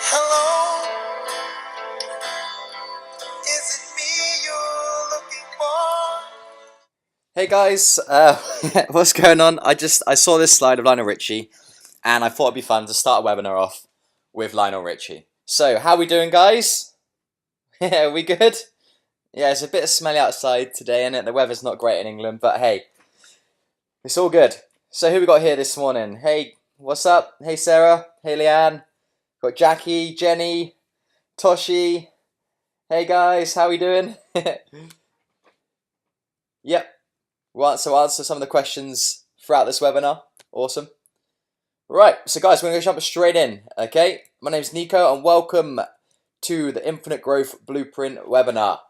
Hello, is it me you're looking for? Hey guys, what's going on? I saw this slide of Lionel Richie, and I thought it'd be fun to start a webinar off with Lionel Richie. So, how we doing, guys? Yeah, we good? Yeah, it's a bit smelly outside today, and the weather's not great in England, but hey, it's all good. So, who we got here this morning? Hey, what's up? Hey, Sarah. Hey, Leanne. Got Jackie, Jenny, Toshi. Hey guys, how we doing? Yep. We'll answer some of the questions throughout this webinar. Awesome. Right, so guys, we're going to jump straight in, okay? My name's Nico, and welcome to the Infinite Growth Blueprint webinar.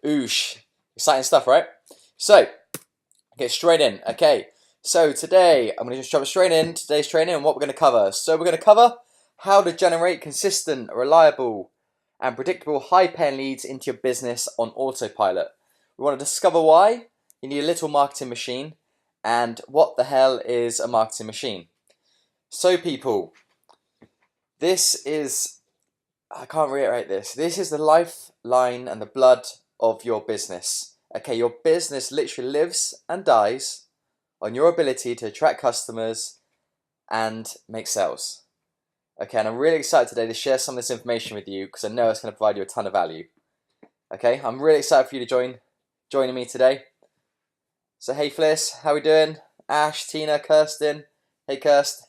Oosh. Exciting stuff, right? So, get straight in, okay? So today, I'm going to just jump straight in, today's training, and what we're going to cover. So we're going to cover how to generate consistent, reliable, and predictable high-paying leads into your business on autopilot. We want to discover why you need a little marketing machine, and what the hell is a marketing machine. So people, I can't reiterate this is the lifeline and the blood of your business. Okay, your business literally lives and dies on your ability to attract customers and make sales. Okay, and I'm really excited today to share some of this information with you because I know it's going to provide you a ton of value. Okay, I'm really excited for you to joining me today. So hey Fliss, how we doing? Ash, Tina, Kirsten. Hey Kirst,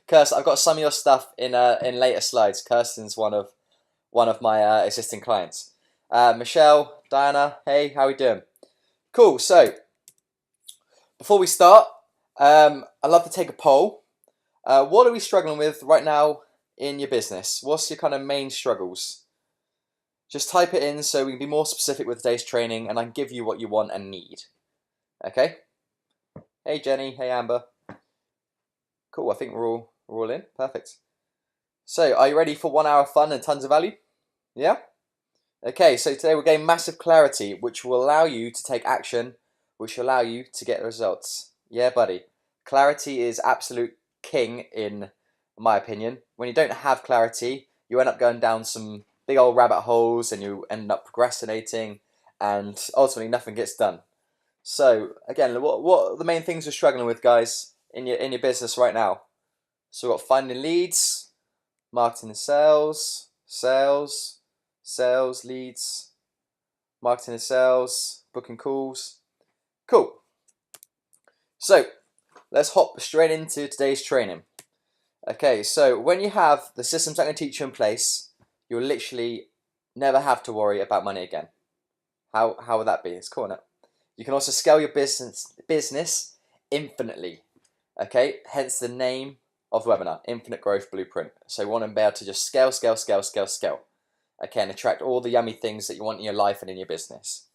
Kirst, I've got some of your stuff in later slides. Kirsten's one of my existing clients. Michelle, Diana, hey, how we doing? Cool. So before we start, I'd love to take a poll. What are we struggling with right now in your business? What's your kind of main struggles? Just type it in so we can be more specific with today's training, and I can give you what you want and need. Okay. Hey Jenny, hey Amber. Cool, I think we're all in. Perfect. So, are you ready for 1 hour of fun and tons of value? Yeah? Okay, so today we're getting massive clarity, which will allow you to take action, which will allow you to get results. Yeah, buddy. Clarity is absolute king in my opinion. When you don't have clarity, you end up going down some big old rabbit holes and you end up procrastinating and ultimately nothing gets done. So, again, what are the main things you're struggling with, guys, in your business right now? So we've got finding leads, marketing and sales, leads, marketing and sales, booking calls. Cool. So let's hop straight into today's training. Okay, so when you have the systems I'm going to teach you in place, you'll literally never have to worry about money again. How would that be? It's cool, isn't it? You can also scale your business infinitely. Okay, hence the name of the webinar, Infinite Growth Blueprint. So we want to be able to just scale. Okay, and attract all the yummy things that you want in your life and in your business.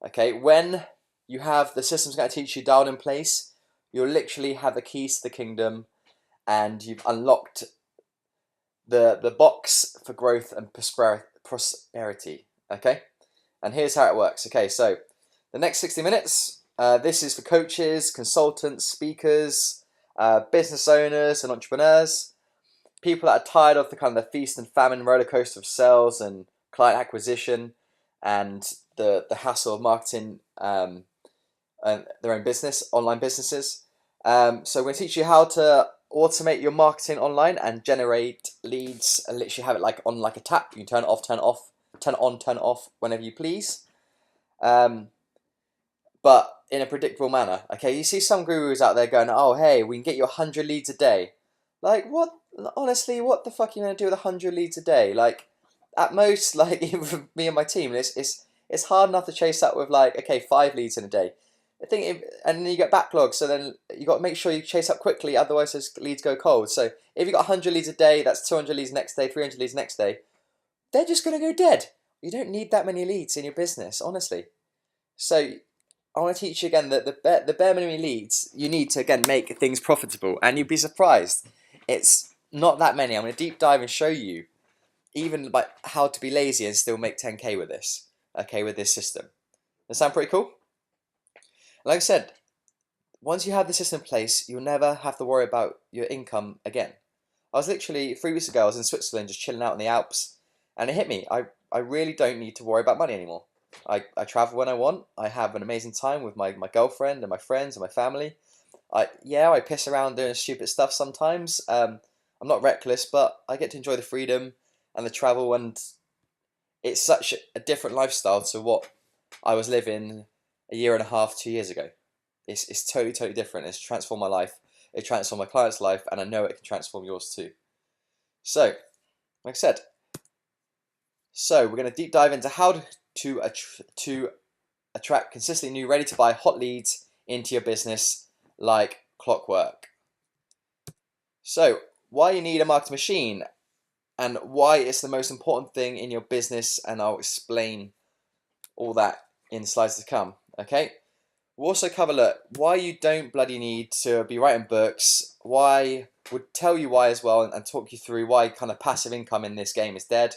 Okay, when you have the systems I'm going to teach you dialed in place, you'll literally have the keys to the kingdom, and you've unlocked the box for growth and prosperity. Okay, and here's how it works. Okay, so the next 60 minutes, this is for coaches, consultants, speakers, business owners and entrepreneurs, people that are tired of the kind of the feast and famine roller coaster of sales and client acquisition and the hassle of marketing and their own business, online businesses. So we're going to teach you how to automate your marketing online and generate leads and literally have it like on like a tap. You can turn it off, turn on, turn it off whenever you please. But in a predictable manner. Okay, you see some gurus out there going, oh hey, we can get you 100 leads a day. Like what? Honestly, what the fuck are you gonna do with 100 leads a day? Like at most, like even me and my team, it's hard enough to chase that with like, okay, 5 leads in a day. And then you get backlogs, so then you got to make sure you chase up quickly, otherwise those leads go cold. So if you got 100 leads a day, that's 200 leads next day, 300 leads next day. They're just gonna go dead. You don't need that many leads in your business, honestly. So I want to teach you again that the bare minimum leads you need to again make things profitable, and you'd be surprised. It's not that many. I'm going to deep dive and show you even like how to be lazy and still make 10k with this. Okay, with this system. That sound pretty cool? Like I said, once you have the system in place, you'll never have to worry about your income again. I was literally 3 weeks ago, I was in Switzerland just chilling out in the Alps, and it hit me. I really don't need to worry about money anymore. I travel when I want. I have an amazing time with my girlfriend and my friends and my family. I piss around doing stupid stuff sometimes. I'm not reckless, but I get to enjoy the freedom and the travel, and it's such a different lifestyle to what I was living a year and a half, 2 years ago. It's totally different. It's transformed my life. It transformed my client's life, and I know it can transform yours too. So, like I said, we're going to deep dive into how to attract consistently new, ready to buy hot leads into your business like clockwork. So, why you need a marketing machine and why it's the most important thing in your business, and I'll explain all that in slides to come. Okay. We'll also cover why you don't bloody need to be writing books, why would tell you why as well, and talk you through why kind of passive income in this game is dead,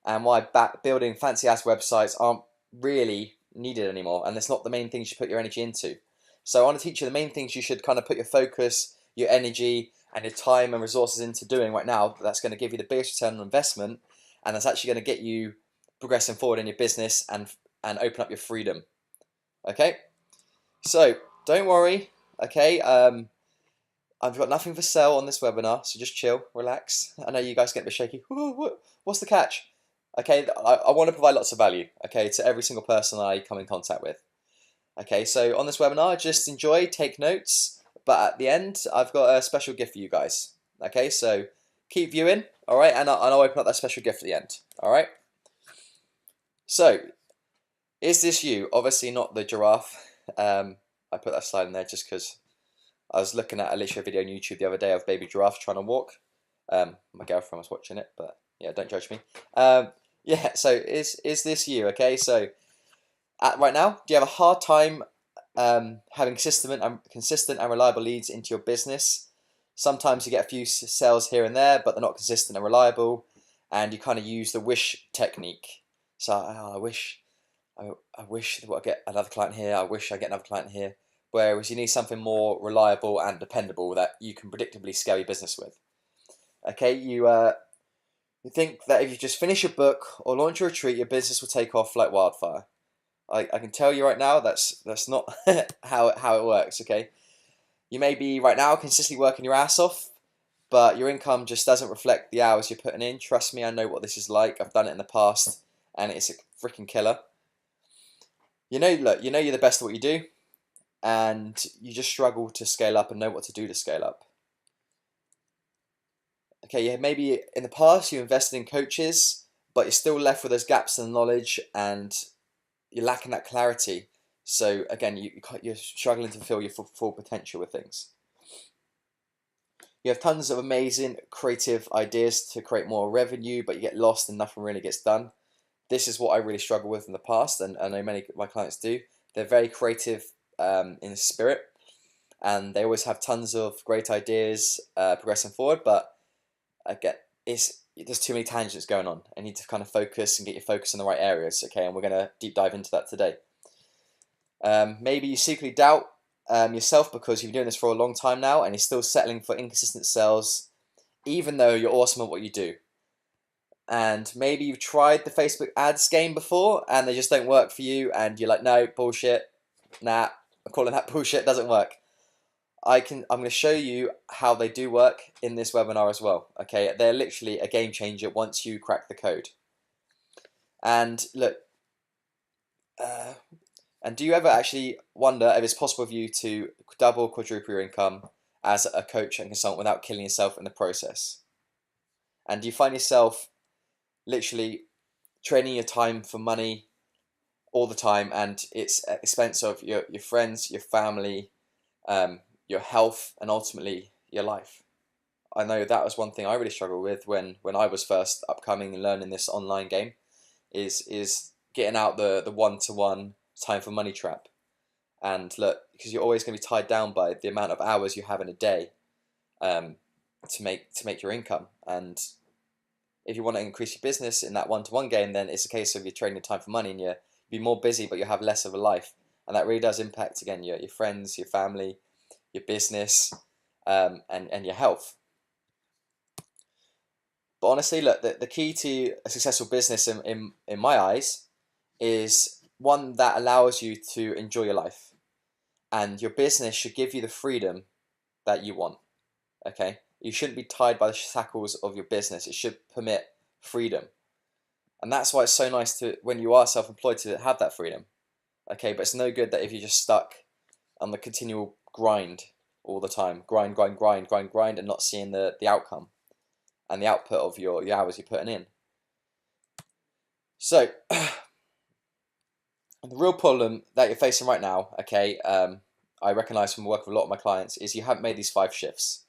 and why building fancy ass websites aren't really needed anymore, and it's not the main things you put your energy into. So I want to teach you the main things you should kind of put your focus, your energy, and your time and resources into doing right now. That's going to give you the biggest return on investment, and that's actually going to get you progressing forward in your business and open up your freedom. Okay. So don't worry, okay. I've got nothing for sale on this webinar, so just chill, relax. I know you guys get a bit shaky. What's the catch? Okay, I want to provide lots of value, okay, to every single person I come in contact with. Okay, so on this webinar, just enjoy, take notes, but at the end, I've got a special gift for you guys. Okay, so keep viewing, all right, and I'll open up that special gift at the end. All right. So, is this you? Obviously not the giraffe. I put that slide in there just because I was looking at a video on YouTube the other day of baby giraffe trying to walk. My girlfriend was watching it, but yeah, don't judge me. Yeah, so is this you? Okay, so right now, do you have a hard time having consistent and reliable leads into your business? Sometimes you get a few sales here and there, but they're not consistent and reliable, and you kind of use the wish technique. So I wish that I get another client here. I wish I get another client here. Whereas you need something more reliable and dependable that you can predictably scale your business with. Okay, you think that if you just finish a book or launch a retreat, your business will take off like wildfire. I can tell you right now that's not how it works. Okay, you may be right now consistently working your ass off, but your income just doesn't reflect the hours you're putting in. Trust me, I know what this is like. I've done it in the past, and it's a freaking killer. Look, you know you're the best at what you do, and you just struggle to scale up and know what to do to scale up. Okay, yeah, maybe in the past you invested in coaches, but you're still left with those gaps in knowledge and you're lacking that clarity. So again, you're struggling to fulfill your full potential with things. You have tons of amazing creative ideas to create more revenue, but you get lost and nothing really gets done. This is what I really struggle with in the past, and I know many of my clients do. They're very creative in spirit, and they always have tons of great ideas progressing forward, but again, there's too many tangents going on. I need to kind of focus and get your focus in the right areas, okay, and we're going to deep dive into that today. Maybe you secretly doubt yourself because you've been doing this for a long time now and you're still settling for inconsistent sales even though you're awesome at what you do. And maybe you've tried the Facebook ads game before and they just don't work for you, and you're like, no, bullshit, nah, I'm calling that bullshit, doesn't work. I'm going to show you how they do work in this webinar as well. Okay, they're literally a game changer once you crack the code. And look, and do you ever actually wonder if it's possible for you to double, quadruple your income as a coach and consultant without killing yourself in the process? And do you find yourself literally trading your time for money all the time, and it's at the expense of your friends, your family, your health, and ultimately your life? I know that was one thing I really struggled with when I was first upcoming and learning this online game, is getting out the one-to-one time for money trap. And look, because you're always going to be tied down by the amount of hours you have in a day to make your income. And if you want to increase your business in that one-to-one game, then it's a case of you're trading your time for money, and you'll be more busy, but you have less of a life. And that really does impact, again, your friends, your family, your business, and your health. But honestly, look, the key to a successful business in my eyes is one that allows you to enjoy your life. And your business should give you the freedom that you want. Okay? You shouldn't be tied by the shackles of your business. It should permit freedom. And that's why it's so nice to, when you are self-employed, to have that freedom. Okay, but it's no good that if you're just stuck on the continual grind all the time, grind, and not seeing the outcome and the output of your hours you're putting in. So, the real problem that you're facing right now, okay, I recognise from working with a lot of my clients, is you haven't made these 5 shifts.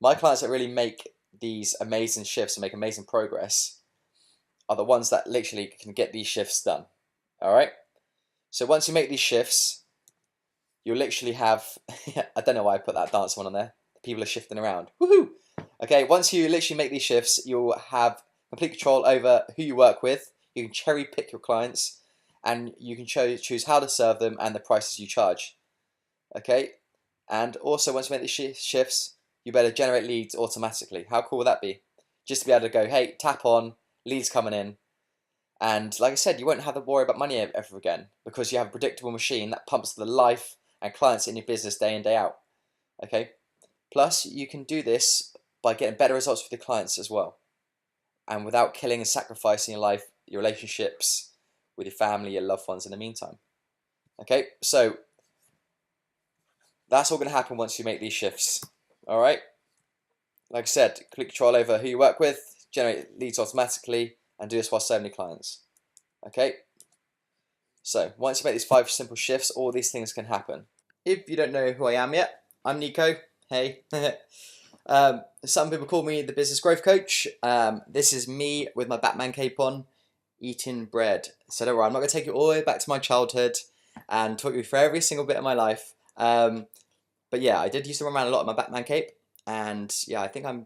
My clients that really make these amazing shifts and make amazing progress are the ones that literally can get these shifts done. All right? So once you make these shifts, you'll literally have, I don't know why I put that dance one on there. People are shifting around. Woohoo! Okay, once you literally make these shifts, you'll have complete control over who you work with. You can cherry pick your clients, and you can choose how to serve them and the prices you charge. Okay? And also, once you make these shifts, you better generate leads automatically. How cool would that be? Just to be able to go, hey, tap on, leads coming in. And like I said, you won't have to worry about money ever again, because you have a predictable machine that pumps the life and clients in your business day in, day out. Okay? Plus, you can do this by getting better results with your clients as well. And without killing and sacrificing your life, your relationships with your family, your loved ones in the meantime. Okay? So, that's all going to happen once you make these shifts. All right? Like I said, complete control over who you work with, generate leads automatically, and do this while serving your clients. Okay? So, once you make these 5 simple shifts, all these things can happen. If you don't know who I am yet, I'm Nico. Hey. Some people call me the business growth coach. This is me with my Batman cape on, eating bread. So don't worry, I'm not going to take you all the way back to my childhood and talk you through every single bit of my life. But yeah, I did used to run around a lot in my Batman cape, and yeah, I think I'm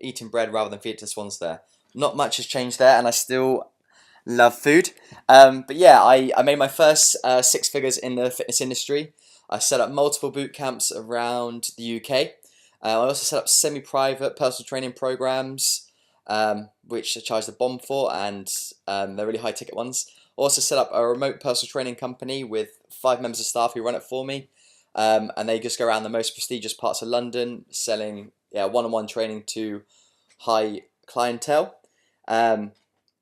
eating bread rather than feed it to swans there. Not much has changed there, and I still love food. But yeah, I made my first 6 figures in the fitness industry. I set up multiple boot camps around the UK. I also set up semi-private personal training programs, which I charged a bomb for, and they're really high-ticket ones. Also set up a remote personal training company with 5 members of staff who run it for me, and they just go around the most prestigious parts of London selling one-on-one training to high clientele. And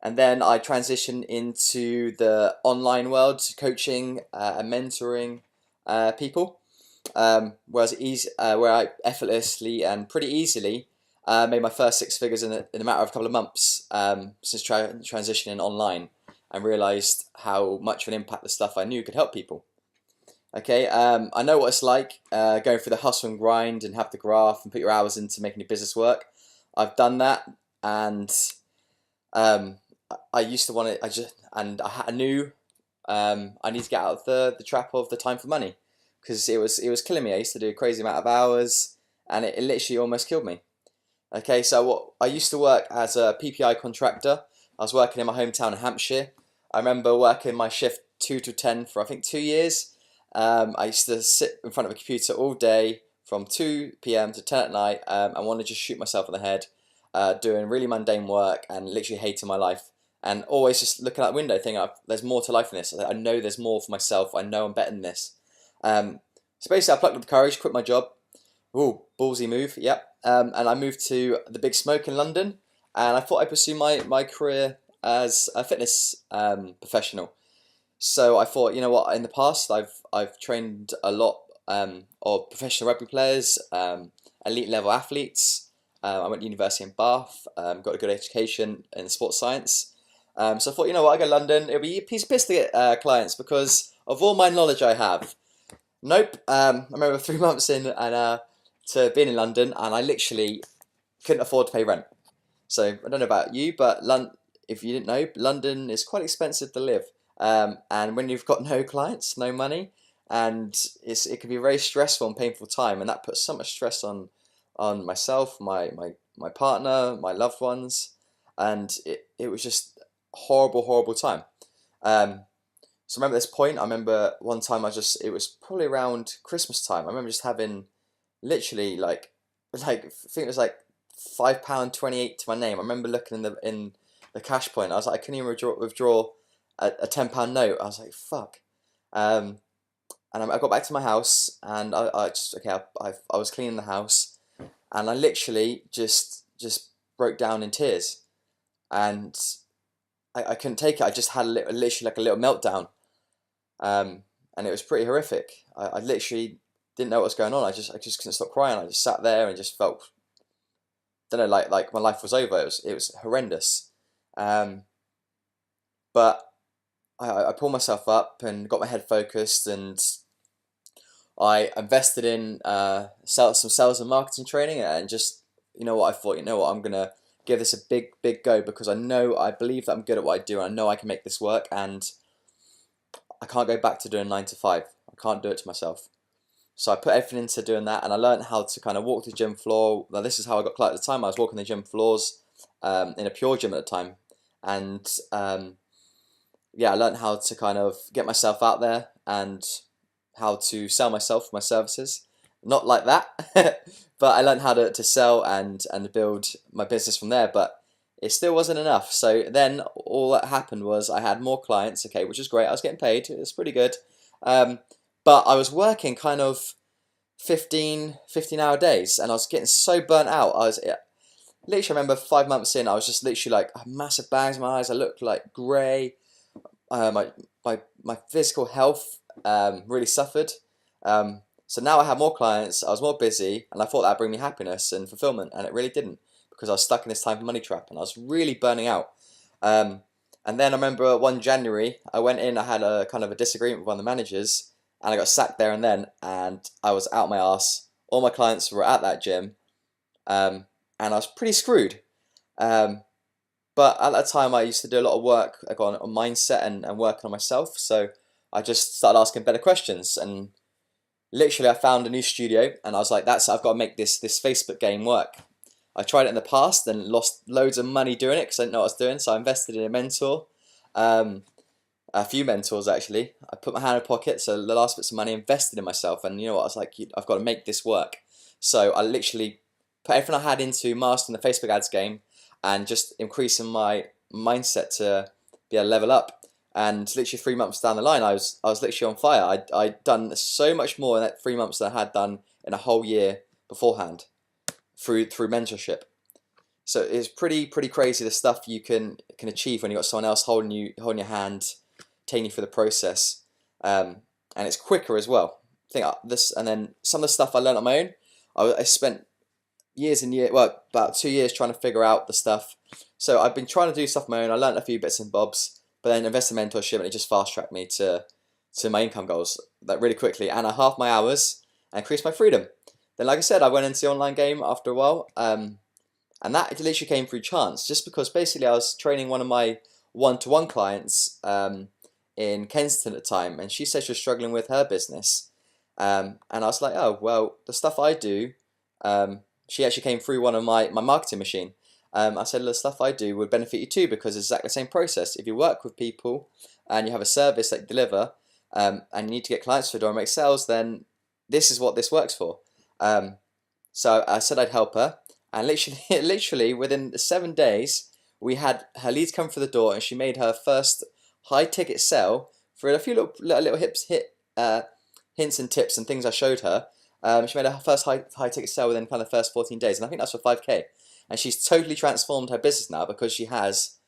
then I transitioned into the online world, coaching and mentoring people. Where I effortlessly and pretty easily made my first 6 figures in a matter of a couple of months since transitioning online, and realised how much of an impact the stuff I knew could help people. Okay, I know what it's like going through the hustle and grind and have to graft and put your hours into making your business work. I've done that, and I used to want it. I knew I need to get out of the trap of the time for money, because it was killing me. I used to do a crazy amount of hours, and it literally almost killed me. Okay, so I used to work as a PPI contractor. I was working in my hometown in Hampshire. I remember working my shift 2 to 10 for I think 2 years. I used to sit in front of a computer all day from 2 p.m. to 10 at night. I wanted to just shoot myself in the head, doing really mundane work and literally hating my life. And always just looking out the window thinking, there's more to life than this. I know there's more for myself. I know I'm better than this. So basically I plucked up the courage, quit my job. Ooh, ballsy move, yep. And I moved to the Big Smoke in London, and I thought I'd pursue my career as a fitness professional. So I thought, you know what, in the past I've trained a lot of professional rugby players, elite level athletes. I went to university in Bath, got a good education in sports science. So I thought, you know what, I go to London, it'll be a piece of piss to get clients because of all my knowledge I have. Nope. I remember 3 months in and to being in London, and I literally couldn't afford to pay rent. So I don't know about you, but if you didn't know, London is quite expensive to live. And when you've got no clients, no money, and it can be a very stressful and painful time, and that puts so much stress on myself, my partner, my loved ones, and it was just horrible time. So I remember this point. I remember one time it was probably around Christmas time. I remember just having literally like I think it was like £5.28 to my name. I remember looking in the cash point. I was like, I couldn't even withdraw a £10 note. I was like, fuck. And I got back to my house, and I just I was cleaning the house, and I literally just broke down in tears, and I couldn't take it. I just had literally like a little meltdown, and it was pretty horrific. I literally didn't know what was going on. I just couldn't stop crying. I just sat there and just felt, don't know, like my life was over. It was horrendous, but I pulled myself up and got my head focused, and I invested in some sales and marketing training, and just, you know what, I thought, you know what, I'm gonna give this a big go, because I believe that I'm good at what I do, and I know I can make this work, and I can't go back to doing 9 to 5. I can't do it to myself. So I put everything into doing that, and I learned how to kind of walk the gym floor. Now this is how I got clients at the time. I was walking the gym floors in a pure gym at the time, and yeah, I learned how to kind of get myself out there and how to sell myself, my services. Not like that, but I learned how to sell and build my business from there. But it still wasn't enough. So then all that happened was I had more clients, okay, which is great. I was getting paid. It was pretty good. But I was working kind of 15-hour days, and I was getting so burnt out. I was literally, I remember 5 months in, I was just literally like, I had massive bags in my eyes. I looked like grey. My physical health really suffered. So now I had more clients, I was more busy, and I thought that'd bring me happiness and fulfillment, and it really didn't, because I was stuck in this time for money trap, and I was really burning out. And then I remember one January, I went in, I had a kind of a disagreement with one of the managers, and I got sacked there and then, and I was out my arse. All my clients were at that gym, and I was pretty screwed. But at that time, I used to do a lot of work like on mindset and working on myself. So I just started asking better questions, and literally I found a new studio, and I was like, I've got to make this Facebook game work. I tried it in the past and lost loads of money doing it because I didn't know what I was doing. So I invested in a mentor, a few mentors actually. I put my hand in my pocket, so the last bits of money, invested in myself, and you know what, I was like, I've got to make this work. So I literally put everything I had into mastering the Facebook ads game, and just increasing my mindset to be able to level up. And literally 3 months down the line, I was literally on fire. I'd done so much more in that 3 months than I had done in a whole year beforehand through mentorship. So it's pretty crazy the stuff you can achieve when you've got someone else holding your hand, taking you through the process, and it's quicker as well. I think this, and then some of the stuff I learned on my own, I spent years and years, well, about 2 years trying to figure out the stuff. So I've been trying to do stuff on my own. I learned a few bits and bobs, but then invested in mentorship, and it just fast tracked me to my income goals like really quickly, and I halved my hours and increased my freedom. Then, like I said, I went into the online game after a while, and that literally came through chance, just because basically I was training one of my one-to-one clients in Kensington at the time, and she said she was struggling with her business, and I was like, oh well, the stuff I do. She actually came through one of my marketing machine. I said, the stuff I do would benefit you too, because it's exactly the same process. If you work with people and you have a service that you deliver, and you need to get clients for the door and make sales, then this is what this works for. So I said I'd help her, and literally within 7 days, we had her leads come through the door, and she made her first high ticket sale for a few little hints and tips and things I showed her. She made her first high ticket sale within kind of the first 14 days, and I think that's for 5K. And she's totally transformed her business now, because she has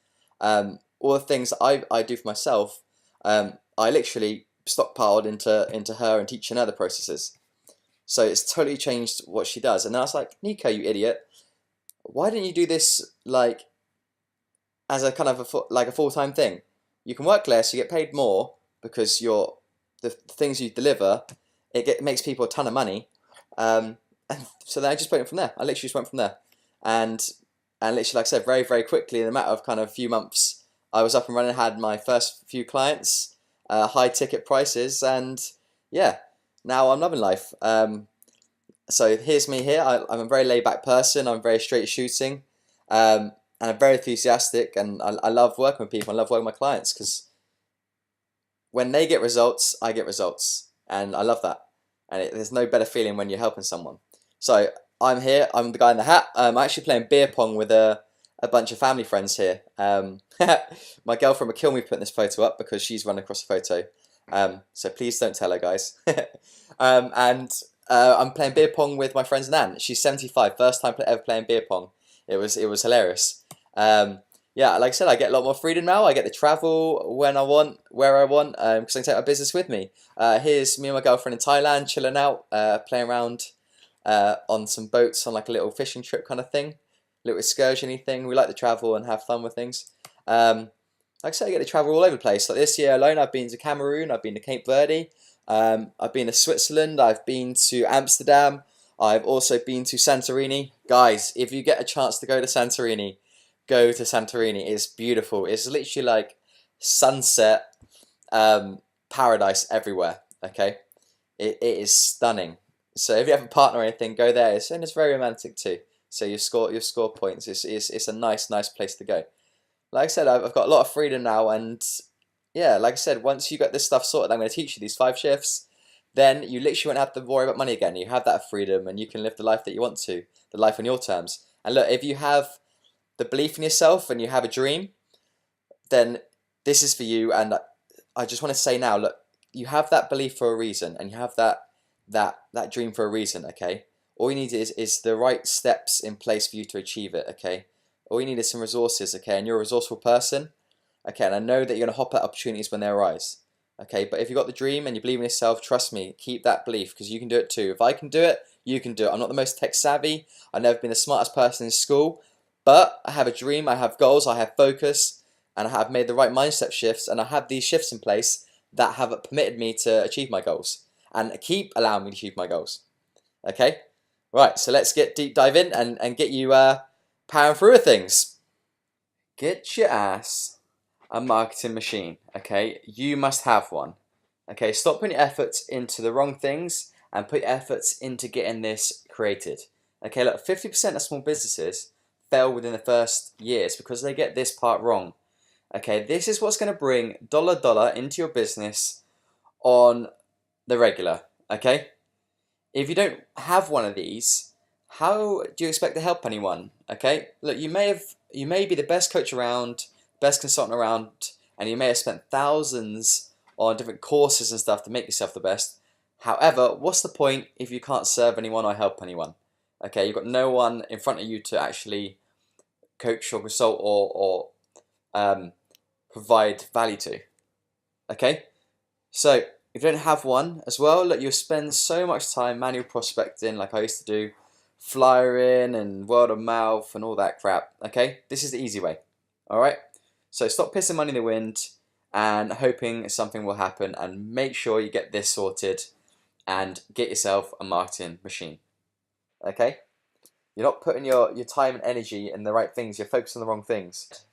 all the things that I do for myself. I literally stockpiled into her and teaching her the processes. So it's totally changed what she does. And then I was like, Nico, you idiot, why didn't you do this like as a kind of a full-time thing? You can work less, you get paid more, because the things you deliver, it makes people a ton of money. And so then I just went from there. I literally just went from there, and literally, like I said, very quickly, in a matter of kind of a few months, I was up and running. Had my first few clients, high ticket prices, and yeah, now I'm loving life. So here's me here. I'm a very laid back person. I'm very straight shooting, and I'm very enthusiastic, and I love working with people. I love working with my clients, because when they get results, I get results, and I love that. And there's no better feeling when you're helping someone. So I'm here. I'm the guy in the hat. I'm actually playing beer pong with a bunch of family friends here. My girlfriend would kill me putting this photo up because she's run across a photo. So please don't tell her, guys. And I'm playing beer pong with my friend's Nan. She's 75. First time ever playing beer pong. It was hilarious. Yeah, like I said, I get a lot more freedom now. I get to travel when I want, where I want, because I can take my business with me. Here's me and my girlfriend in Thailand, chilling out, playing around on some boats on like a little fishing trip kind of thing, little excursion-y thing. We like to travel and have fun with things. Like I said, I get to travel all over the place. Like this year alone, I've been to Cameroon, I've been to Cape Verde, I've been to Switzerland, I've been to Amsterdam, I've also been to Santorini. Guys, if you get a chance to go to Santorini, go to Santorini. It's beautiful. It's literally like sunset paradise everywhere. Okay, it is stunning. So if you have a partner or anything, go there. And it's very romantic too. So you score points. It's a nice place to go. Like I said, I've got a lot of freedom now, and yeah, like I said, once you got this stuff sorted, I'm going to teach you these 5 shifts. Then you literally won't have to worry about money again. You have that freedom, and you can live the life that you want to, the life on your terms. And look, if you have the belief in yourself and you have a dream, then this is for you. And I just want to say now, look, you have that belief for a reason, and you have that dream for a reason. Okay, all you need is the right steps in place for you to achieve it. Okay, all you need is some resources. Okay, and you're a resourceful person. Okay, and I know that you're gonna hop at opportunities when they arise. Okay, but if you've got the dream and you believe in yourself, trust me, keep that belief, because you can do it too. If I can do it, you can do it. I'm not the most tech savvy. I've never been the smartest person in school, but I have a dream, I have goals, I have focus, and I have made the right mindset shifts, and I have these shifts in place that have permitted me to achieve my goals and keep allowing me to achieve my goals. Okay, right, so let's get deep dive in and get you powering through with things. Get your ass a marketing machine. Okay, you must have one. Okay, stop putting your efforts into the wrong things and put your efforts into getting this created. Okay, look, 50% of small businesses fail within the first years because they get this part wrong. Okay, this is what's going to bring dollar into your business on the regular. Okay, if you don't have one of these, how do you expect to help anyone? Okay, look, you may be the best coach around, best consultant around, and you may have spent thousands on different courses and stuff to make yourself the best. However, what's the point if you can't serve anyone or help anyone? Okay, you've got no one in front of you to actually coach or consult or provide value to. Okay, so if you don't have one as well, look, you'll spend so much time manual prospecting like I used to do, flyering and word of mouth and all that crap. Okay, this is the easy way. All right, so stop pissing money in the wind and hoping something will happen, and make sure you get this sorted and get yourself a marketing machine. Okay, you're not putting your time and energy in the right things. You're focused on the wrong things.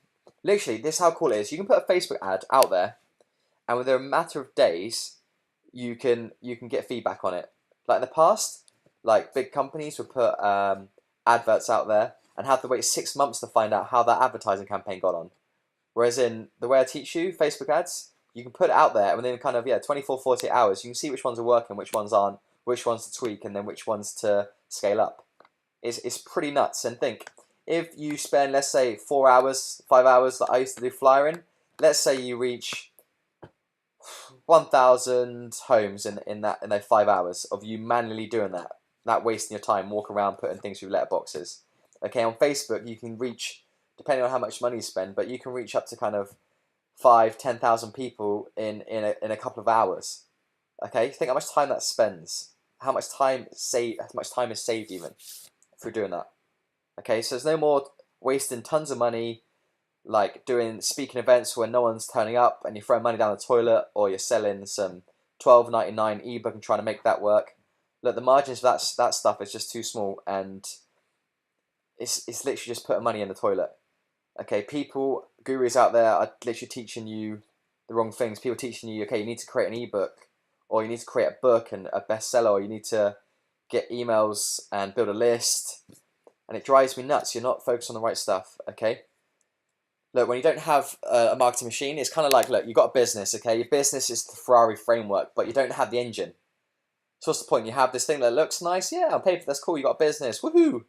Literally, this is how cool it is. You can put a Facebook ad out there, and within a matter of days, you can get feedback on it. Like in the past, like big companies would put adverts out there and have to wait 6 months to find out how that advertising campaign got on. Whereas in the way I teach you, Facebook ads, you can put it out there and within kind of 24, 48 hours, you can see which ones are working, which ones aren't, which ones to tweak, and then which ones to scale up. It's pretty nuts. And think, if you spend, let's say, 4 hours, 5 hours that I used to do flyering, let's say you reach 1,000 homes in those 5 hours of you manually doing that wasting your time, walking around putting things through letterboxes. Okay, on Facebook you can reach, depending on how much money you spend, but you can reach up to kind of 5,000-10,000 people in a couple of hours. Okay, think how much time that spends, how much time is saved even through doing that. Okay, so there's no more wasting tons of money like doing speaking events where no one's turning up and you're throwing money down the toilet, or you're selling some $12.99 ebook and trying to make that work. Look, the margins for that stuff is just too small, and it's literally just putting money in the toilet. Okay, gurus out there are literally teaching you the wrong things. People teaching you, okay, you need to create an ebook, or you need to create a book and a bestseller, or you need to get emails and build a list, and it drives me nuts. You're not focused on the right stuff. Okay, look, when you don't have a marketing machine, it's kind of like, look, you've got a business. Okay, your business is the Ferrari framework, but you don't have the engine. So what's the point? You have this thing that looks nice. Yeah, I'm paid for. That's cool. You got a business. Woohoo!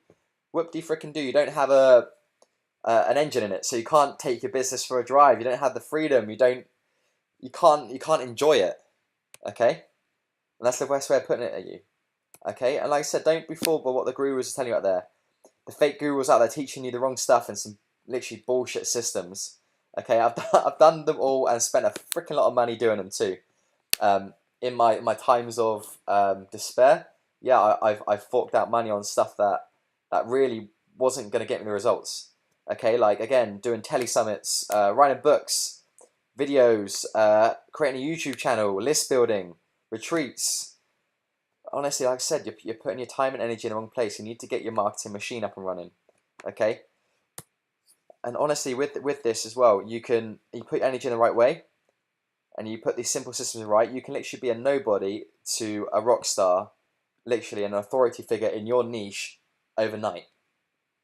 Whoop de frickin' do. You don't have an engine in it, so you can't take your business for a drive. You don't have the freedom. You can't enjoy it. Okay, and that's the best way of putting it at you. Okay, and like I said, don't be fooled by what the gurus are telling you out there. The fake gurus out there teaching you the wrong stuff and some literally bullshit systems. Okay, I've done them all and spent a freaking lot of money doing them too. In my times of despair, yeah, I've forked out money on stuff that really wasn't going to get me the results. Okay, like again, doing tele summits, writing books, videos, creating a YouTube channel, list building, retreats. Honestly, like I said, you're putting your time and energy in the wrong place. You need to get your marketing machine up and running. Okay, and honestly, with this as well, you put your energy in the right way, and you put these simple systems right. You can literally be a nobody to a rock star, literally an authority figure in your niche overnight.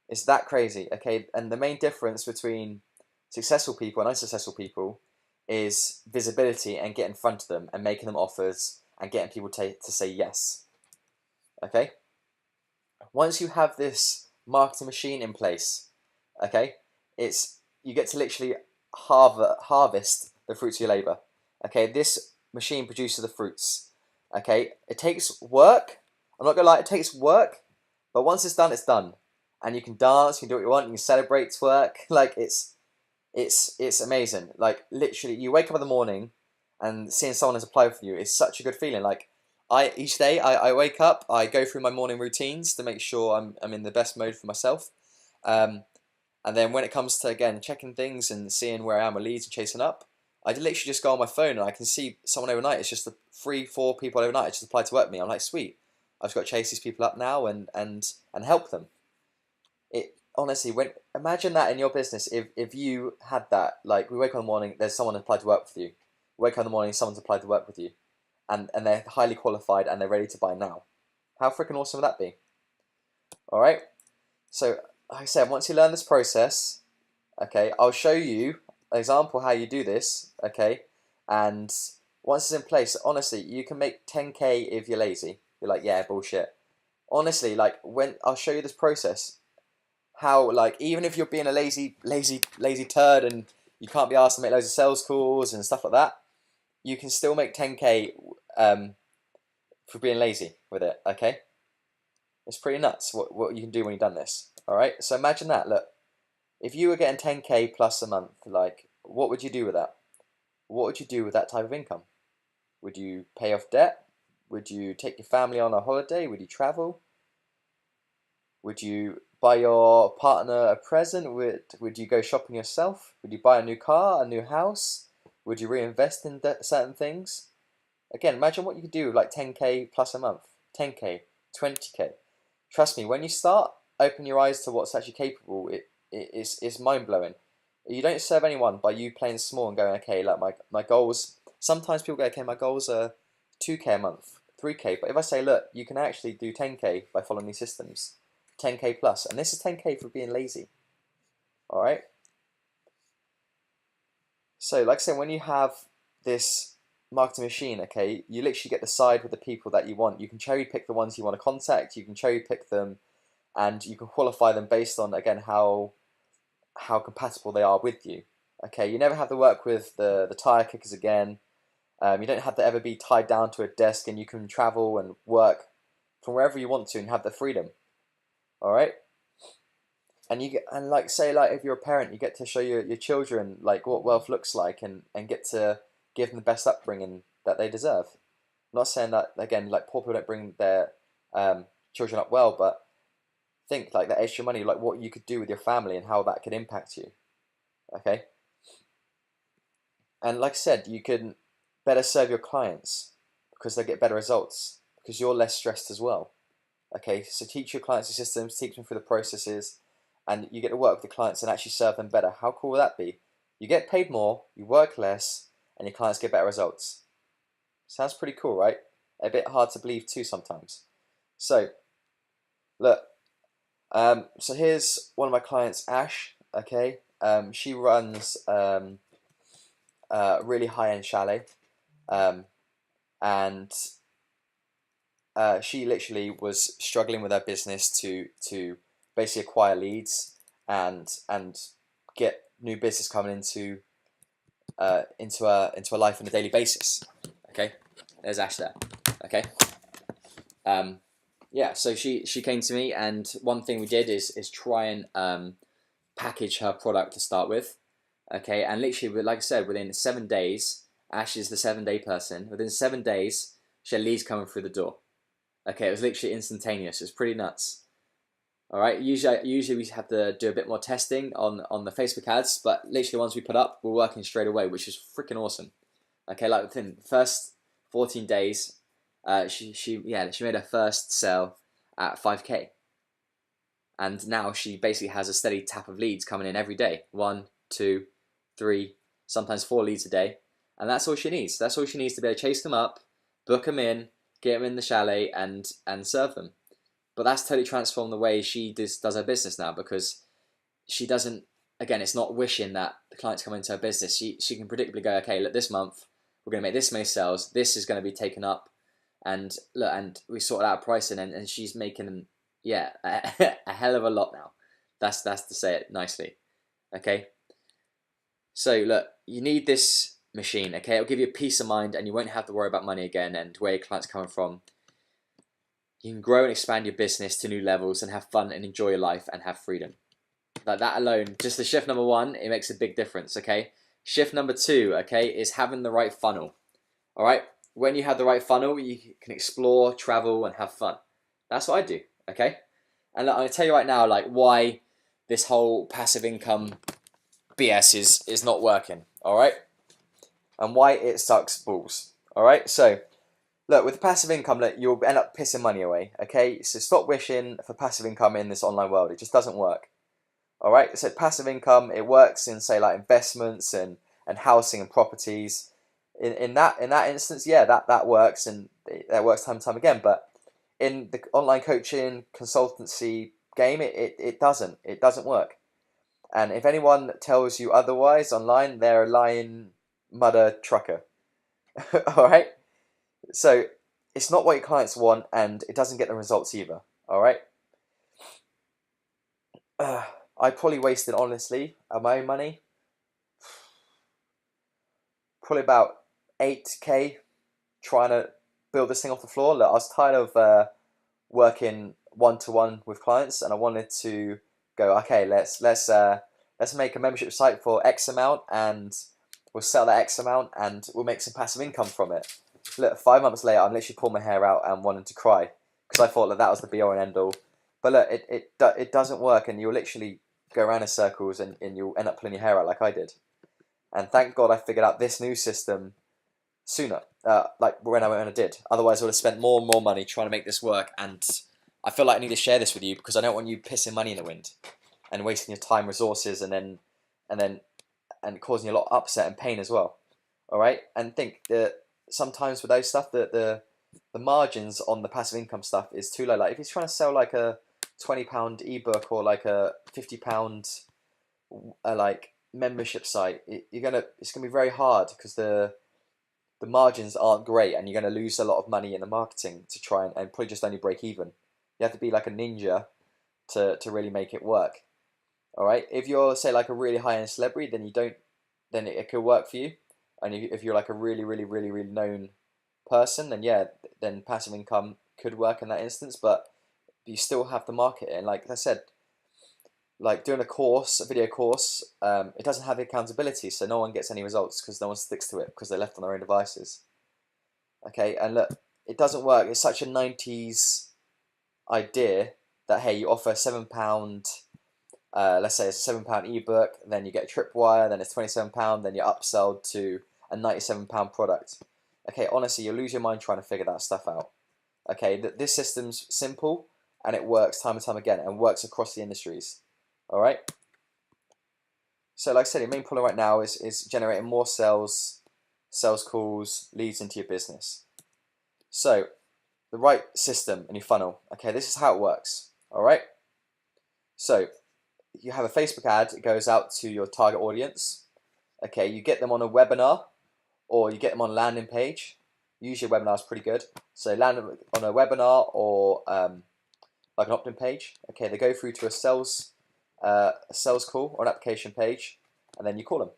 It's that crazy. Okay, and the main difference between successful people and unsuccessful people is visibility and getting in front of them and making them offers and getting people to say yes. Okay, once you have this marketing machine in place, okay, you get to literally harvest the fruits of your labor. Okay, this machine produces the fruits. Okay, it takes work. I'm not gonna lie, it takes work, but once it's done, and you can dance, you can do what you want, you can celebrate work. Like it's amazing. Like literally, you wake up in the morning and seeing someone has applied for you is such a good feeling. Like each day I wake up, I go through my morning routines to make sure I'm in the best mode for myself. Um, and then when it comes to again checking things and seeing where I am with leads and chasing up, I literally just go on my phone and I can see someone overnight. It's just 3, 4 people overnight just applied to work with me. I'm like, sweet. I've just got to chase these people up now and help them. It honestly, when imagine that in your business, if you had that, like we wake up in the morning, there's someone applied to work with you. We wake up in the morning, someone's applied to work with you, and they're highly qualified and they're ready to buy now. How freaking awesome would that be? All right. So like I said, once you learn this process, okay, I'll show you an example how you do this. Okay, and once it's in place, honestly, you can make 10K if you're lazy. You're like, yeah, bullshit. Honestly, like when I'll show you this process, how like even if you're being a lazy turd and you can't be asked to make loads of sales calls and stuff like that, you can still make 10K for being lazy with it. Okay, it's pretty nuts what you can do when you've done this. All right, so imagine that. Look, if you were getting 10K plus a month, like what would you do with that? What would you do with that type of income? Would you pay off debt? Would you take your family on a holiday? Would you travel? Would you buy your partner a present? Would you go shopping yourself? Would you buy a new car, a new house? Would you reinvest in certain things? Again, imagine what you could do with like 10K plus a month, 10K, 20K. Trust me, when you start opening your eyes to what's actually capable, it's mind blowing. You don't serve anyone by you playing small and going, okay, like my goals. Sometimes people go, okay, my goals are 2K a month, 3K. But if I say, look, you can actually do 10K by following these systems, 10K plus, and this is 10K for being lazy. All right. So, like I said, when you have this marketing machine, okay, you literally get to side with the people that you want. You can cherry pick the ones you want to contact. You can cherry pick them, and you can qualify them based on again how compatible they are with you. Okay, you never have to work with the tire kickers again. You don't have to ever be tied down to a desk, and you can travel and work from wherever you want to and have the freedom. All right. And you get and like say like if you're a parent, you get to show your children like what wealth looks like and get to give them the best upbringing that they deserve. I'm not saying that again like poor people don't bring their children up well, but think like that extra money, like what you could do with your family and how that could impact you. Okay, and like I said, you can better serve your clients because they get better results because you're less stressed as well. Okay, so teach your clients the systems, teach them through the processes, and you get to work with the clients and actually serve them better. How cool will that be? You get paid more, you work less, and your clients get better results. Sounds pretty cool, right? A bit hard to believe too sometimes. So, look, so here's one of my clients, Ash. Okay, she runs a really high-end chalet, um, and she literally was struggling with her business to basically acquire leads and get new business coming into her life on a daily basis. Okay, there's Ash there. Okay, yeah. So she came to me, and one thing we did is try and package her product to start with. Okay, and literally, like I said, within 7 days, Ash is the 7-day person. Within 7 days, she had leads coming through the door. Okay, it was literally instantaneous. It was pretty nuts. All right. Usually we have to do a bit more testing on the Facebook ads, but literally once we put up, we're working straight away, which is freaking awesome. Okay, like within the first 14 days, she made her first sale at 5K, and now she basically has a steady tap of leads coming in every day. 1, 2, 3, sometimes 4 leads a day, and that's all she needs. That's all she needs to be able to chase them up, book them in, get them in the chalet, and serve them. But that's totally transformed the way she does her business now, because she doesn't, again, it's not wishing that the clients come into her business. She can predictably go, okay, look, this month we're going to make this many sales, this is going to be taken up, and look, and we sorted out pricing, and she's making, yeah, a hell of a lot now. That's to say it nicely. Okay, so look, you need this machine. Okay, it'll give you peace of mind, and you won't have to worry about money again and where your clients are coming from. You can grow and expand your business to new levels and have fun and enjoy your life and have freedom. Like that alone, just the shift number 1, it makes a big difference. Okay, shift number 2, okay, is having the right funnel. All right, when you have the right funnel, you can explore, travel, and have fun. That's what I do. Okay, and look, I'm gonna tell you right now, like, why this whole passive income BS is not working. All right, and why it sucks balls. All right, so look, with passive income, look, you'll end up pissing money away. Okay, so stop wishing for passive income in this online world. It just doesn't work. All right, so passive income, it works in, say, like investments and housing and properties. In that instance, yeah, that works, and that works time and time again. But in the online coaching consultancy game, it doesn't work. And if anyone tells you otherwise online, they're a lying mudder trucker. All right, so it's not what your clients want, and it doesn't get the results either. All right. I probably wasted, honestly, of my own money, probably about 8K trying to build this thing off the floor. Look, I was tired of working one-to-one with clients, and I wanted to go, okay, let's make a membership site for X amount, and we'll sell that X amount, and we'll make some passive income from it. Look, 5 months later, I'm literally pulling my hair out and wanting to cry, because I thought that was the be-all and end-all. But look, it doesn't work, and you'll literally go around in circles, and you'll end up pulling your hair out like I did. And thank God I figured out this new system sooner, like when I did. Otherwise, I would have spent more and more money trying to make this work. And I feel like I need to share this with you, because I don't want you pissing money in the wind and wasting your time, resources, and causing you a lot of upset and pain as well. All right, and think that sometimes with those stuff, the margins on the passive income stuff is too low. Like if you're trying to sell like a £20 ebook or like a £50 like membership site, it's gonna be very hard, because the margins aren't great, and you're gonna lose a lot of money in the marketing to try and probably just only break even. You have to be like a ninja to really make it work. All right, if you're, say, like a really high-end celebrity, then it could work for you. And if you're like a really known person, then yeah, then passive income could work in that instance. But you still have to market it. And like I said, like doing a video course, it doesn't have the accountability, so no one gets any results, because no one sticks to it, because they're left on their own devices. Okay, and look, it doesn't work. It's such a 90s idea that, hey, you offer £7, let's say it's a £7 ebook, then you get a tripwire, then it's £27, then you're upsold to a £97 product. Okay, honestly, you'll lose your mind trying to figure that stuff out. Okay, this system's simple, and it works time and time again, and works across the industries. All right. So, like I said, your main problem right now is generating more sales calls, leads into your business. So, the right system in your funnel. Okay, this is how it works. All right. So, you have a Facebook ad. It goes out to your target audience. Okay, you get them on a webinar, or you get them on a landing page. usually a webinar is pretty good. So land on a webinar or like an opt-in page. Okay, they go through to a sales call or an application page, and then you call them.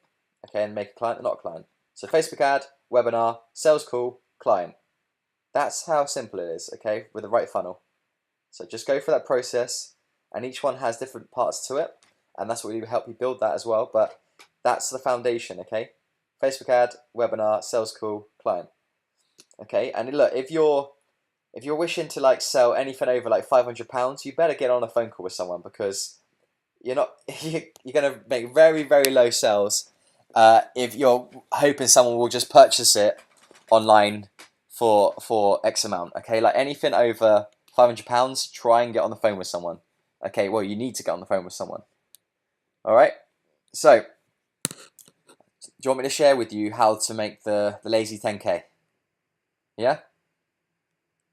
Okay, and make a client or not a client. So Facebook ad, webinar, sales call, client. That's how simple it is. Okay, with the right funnel. So just go through that process, and each one has different parts to it, and that's what we help you build that as well. But that's the foundation. Okay, Facebook ad, webinar, sales call, client. Okay, and look, if you're wishing to like sell anything over like £500, you better get on a phone call with someone, because you're not you're gonna make very, very low sales if you're hoping someone will just purchase it online for X amount. Okay, like anything over £500, try and get on the phone with someone. Okay, well, you need to get on the phone with someone. All right, so do you want me to share with you how to make the lazy 10K? Yeah,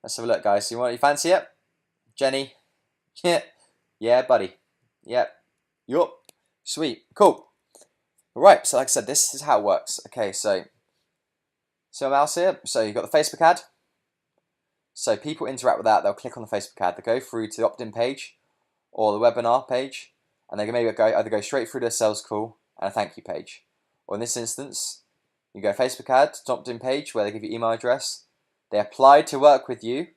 let's have a look, guys. You fancy it? Jenny? Yeah, yeah, buddy. Yep. Yup. Sweet. Cool. Right. So like I said, this is how it works. Okay. So mouse here. So you've got the Facebook ad. So people interact with that. They'll click on the Facebook ad. They go through to the opt-in page or the webinar page, and they can maybe either go straight through to a sales call and a thank you page. Or in this instance, you go Facebook ad to opt-in page where they give you email address. They apply to work with you,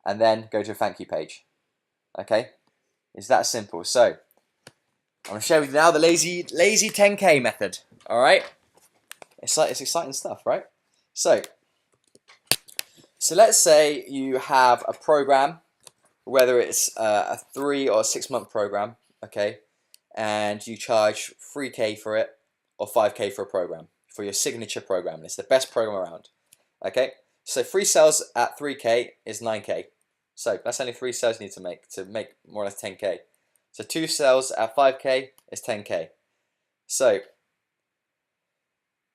and then go to a thank you page. Okay. It's that simple. So I'm going to share with you now the lazy 10K method. All right, it's exciting stuff, right? So let's say you have a program, whether it's a 3 or 6 month program, okay, and you charge 3K for it or 5K for a program, for your signature program. And it's the best program around. Okay, so 3 sales at 3K is 9K. So that's only 3 sales you need to make more or less 10K. So 2 sales at 5K is 10K. So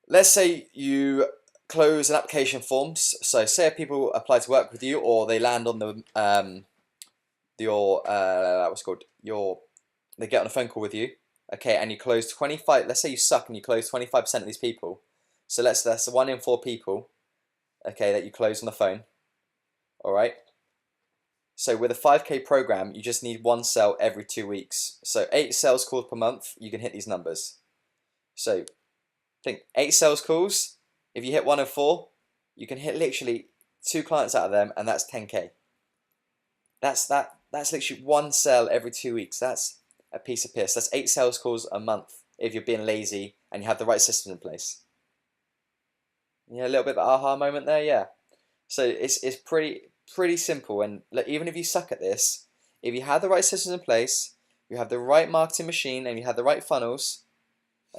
let's say you close an application forms. So say if people apply to work with you, or they land on the they get on a phone call with you. Okay, and you close 25. Let's say you suck and you close 25% of these people. So that's 1 in 4 people. Okay, that you close on the phone. All right. So with a 5K program, you just need 1 sale every 2 weeks. So 8 sales calls per month, you can hit these numbers. So think 8 sales calls. If you hit 1 in 4, you can hit literally 2 clients out of them, and that's 10K. That's literally 1 sale every 2 weeks. That's a piece of piss. That's 8 sales calls a month if you're being lazy and you have the right system in place. Yeah, a little bit of an aha moment there, yeah. So it's pretty simple, and look, even if you suck at this, if you have the right systems in place, you have the right marketing machine, and you have the right funnels,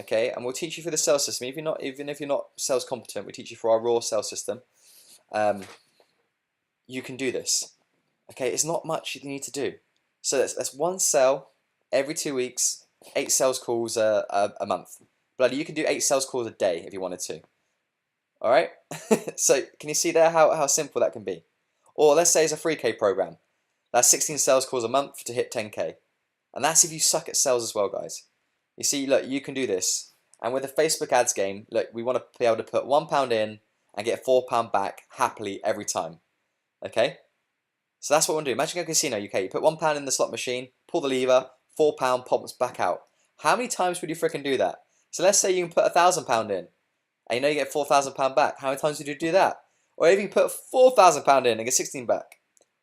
okay, and we'll teach you through the sales system. Even if you're not sales competent, we teach you through our raw sales system. You can do this. Okay, it's not much you need to do. So that's 1 sale every 2 weeks, 8 sales calls a month. Bloody, you can do 8 sales calls a day if you wanted to. All right. So can you see there how simple that can be? Or let's say it's a 3K program. That's 16 sales calls a month to hit 10K. And that's if you suck at sales as well, guys. You see, look, you can do this. And with the Facebook ads game, look, we want to be able to put £1 in and get £4 back happily every time. Okay? So that's what we want to do. Imagine going to Casino UK. You put £1 in the slot machine, pull the lever, £4 pops back out. How many times would you freaking do that? So let's say you can put £1,000 in, and you know you get £4,000 back. How many times would you do that? Or if you put £4,000 in and get 16 back,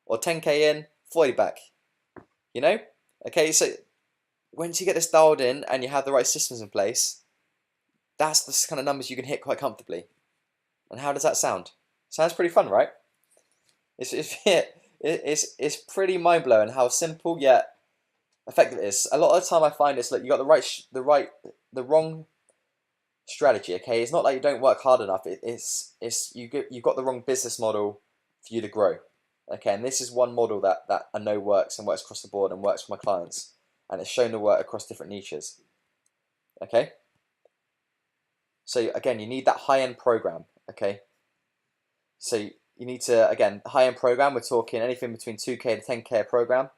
or 10K in, 40 back. You know? Okay, so once you get this dialed in and you have the right systems in place, that's the kind of numbers you can hit quite comfortably. And how does that sound? Sounds pretty fun, right? It's pretty mind blowing how simple yet effective it is. A lot of the time I find it's like you got the wrong strategy. Okay, it's not like you don't work hard enough. You've got the wrong business model for you to grow. Okay, and this is one model that I know works and works across the board and works for my clients, and it's shown to work across different niches. Okay, so again, you need that high-end program. Okay, so you need to, again, high-end program. We're talking anything between 2K to 10K a program.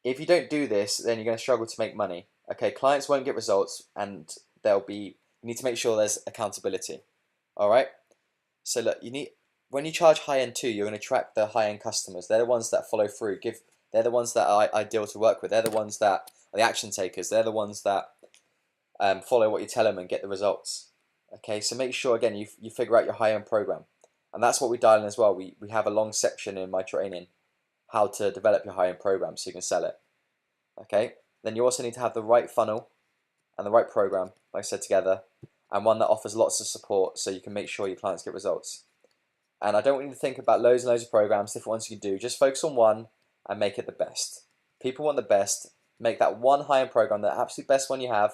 If you don't do this, then you're going to struggle to make money. Okay, clients won't get results, and you need to make sure there's accountability. All right. So look, you need when you charge high end too, you're going to attract the high end customers. They're the ones that follow through. They're the ones that are ideal to work with. They're the ones that are the action takers. They're the ones that follow what you tell them and get the results. Okay, so make sure again you figure out your high end program, and that's what we dial in as well. We have a long section in my training, how to develop your high end program so you can sell it. Okay, then you also need to have the right funnel and the right program, like I said, together, and one that offers lots of support so you can make sure your clients get results. And I don't want you to think about loads and loads of programs, different ones you can do. Just focus on one and make it the best. People want the best. Make that one high-end program the absolute best one you have,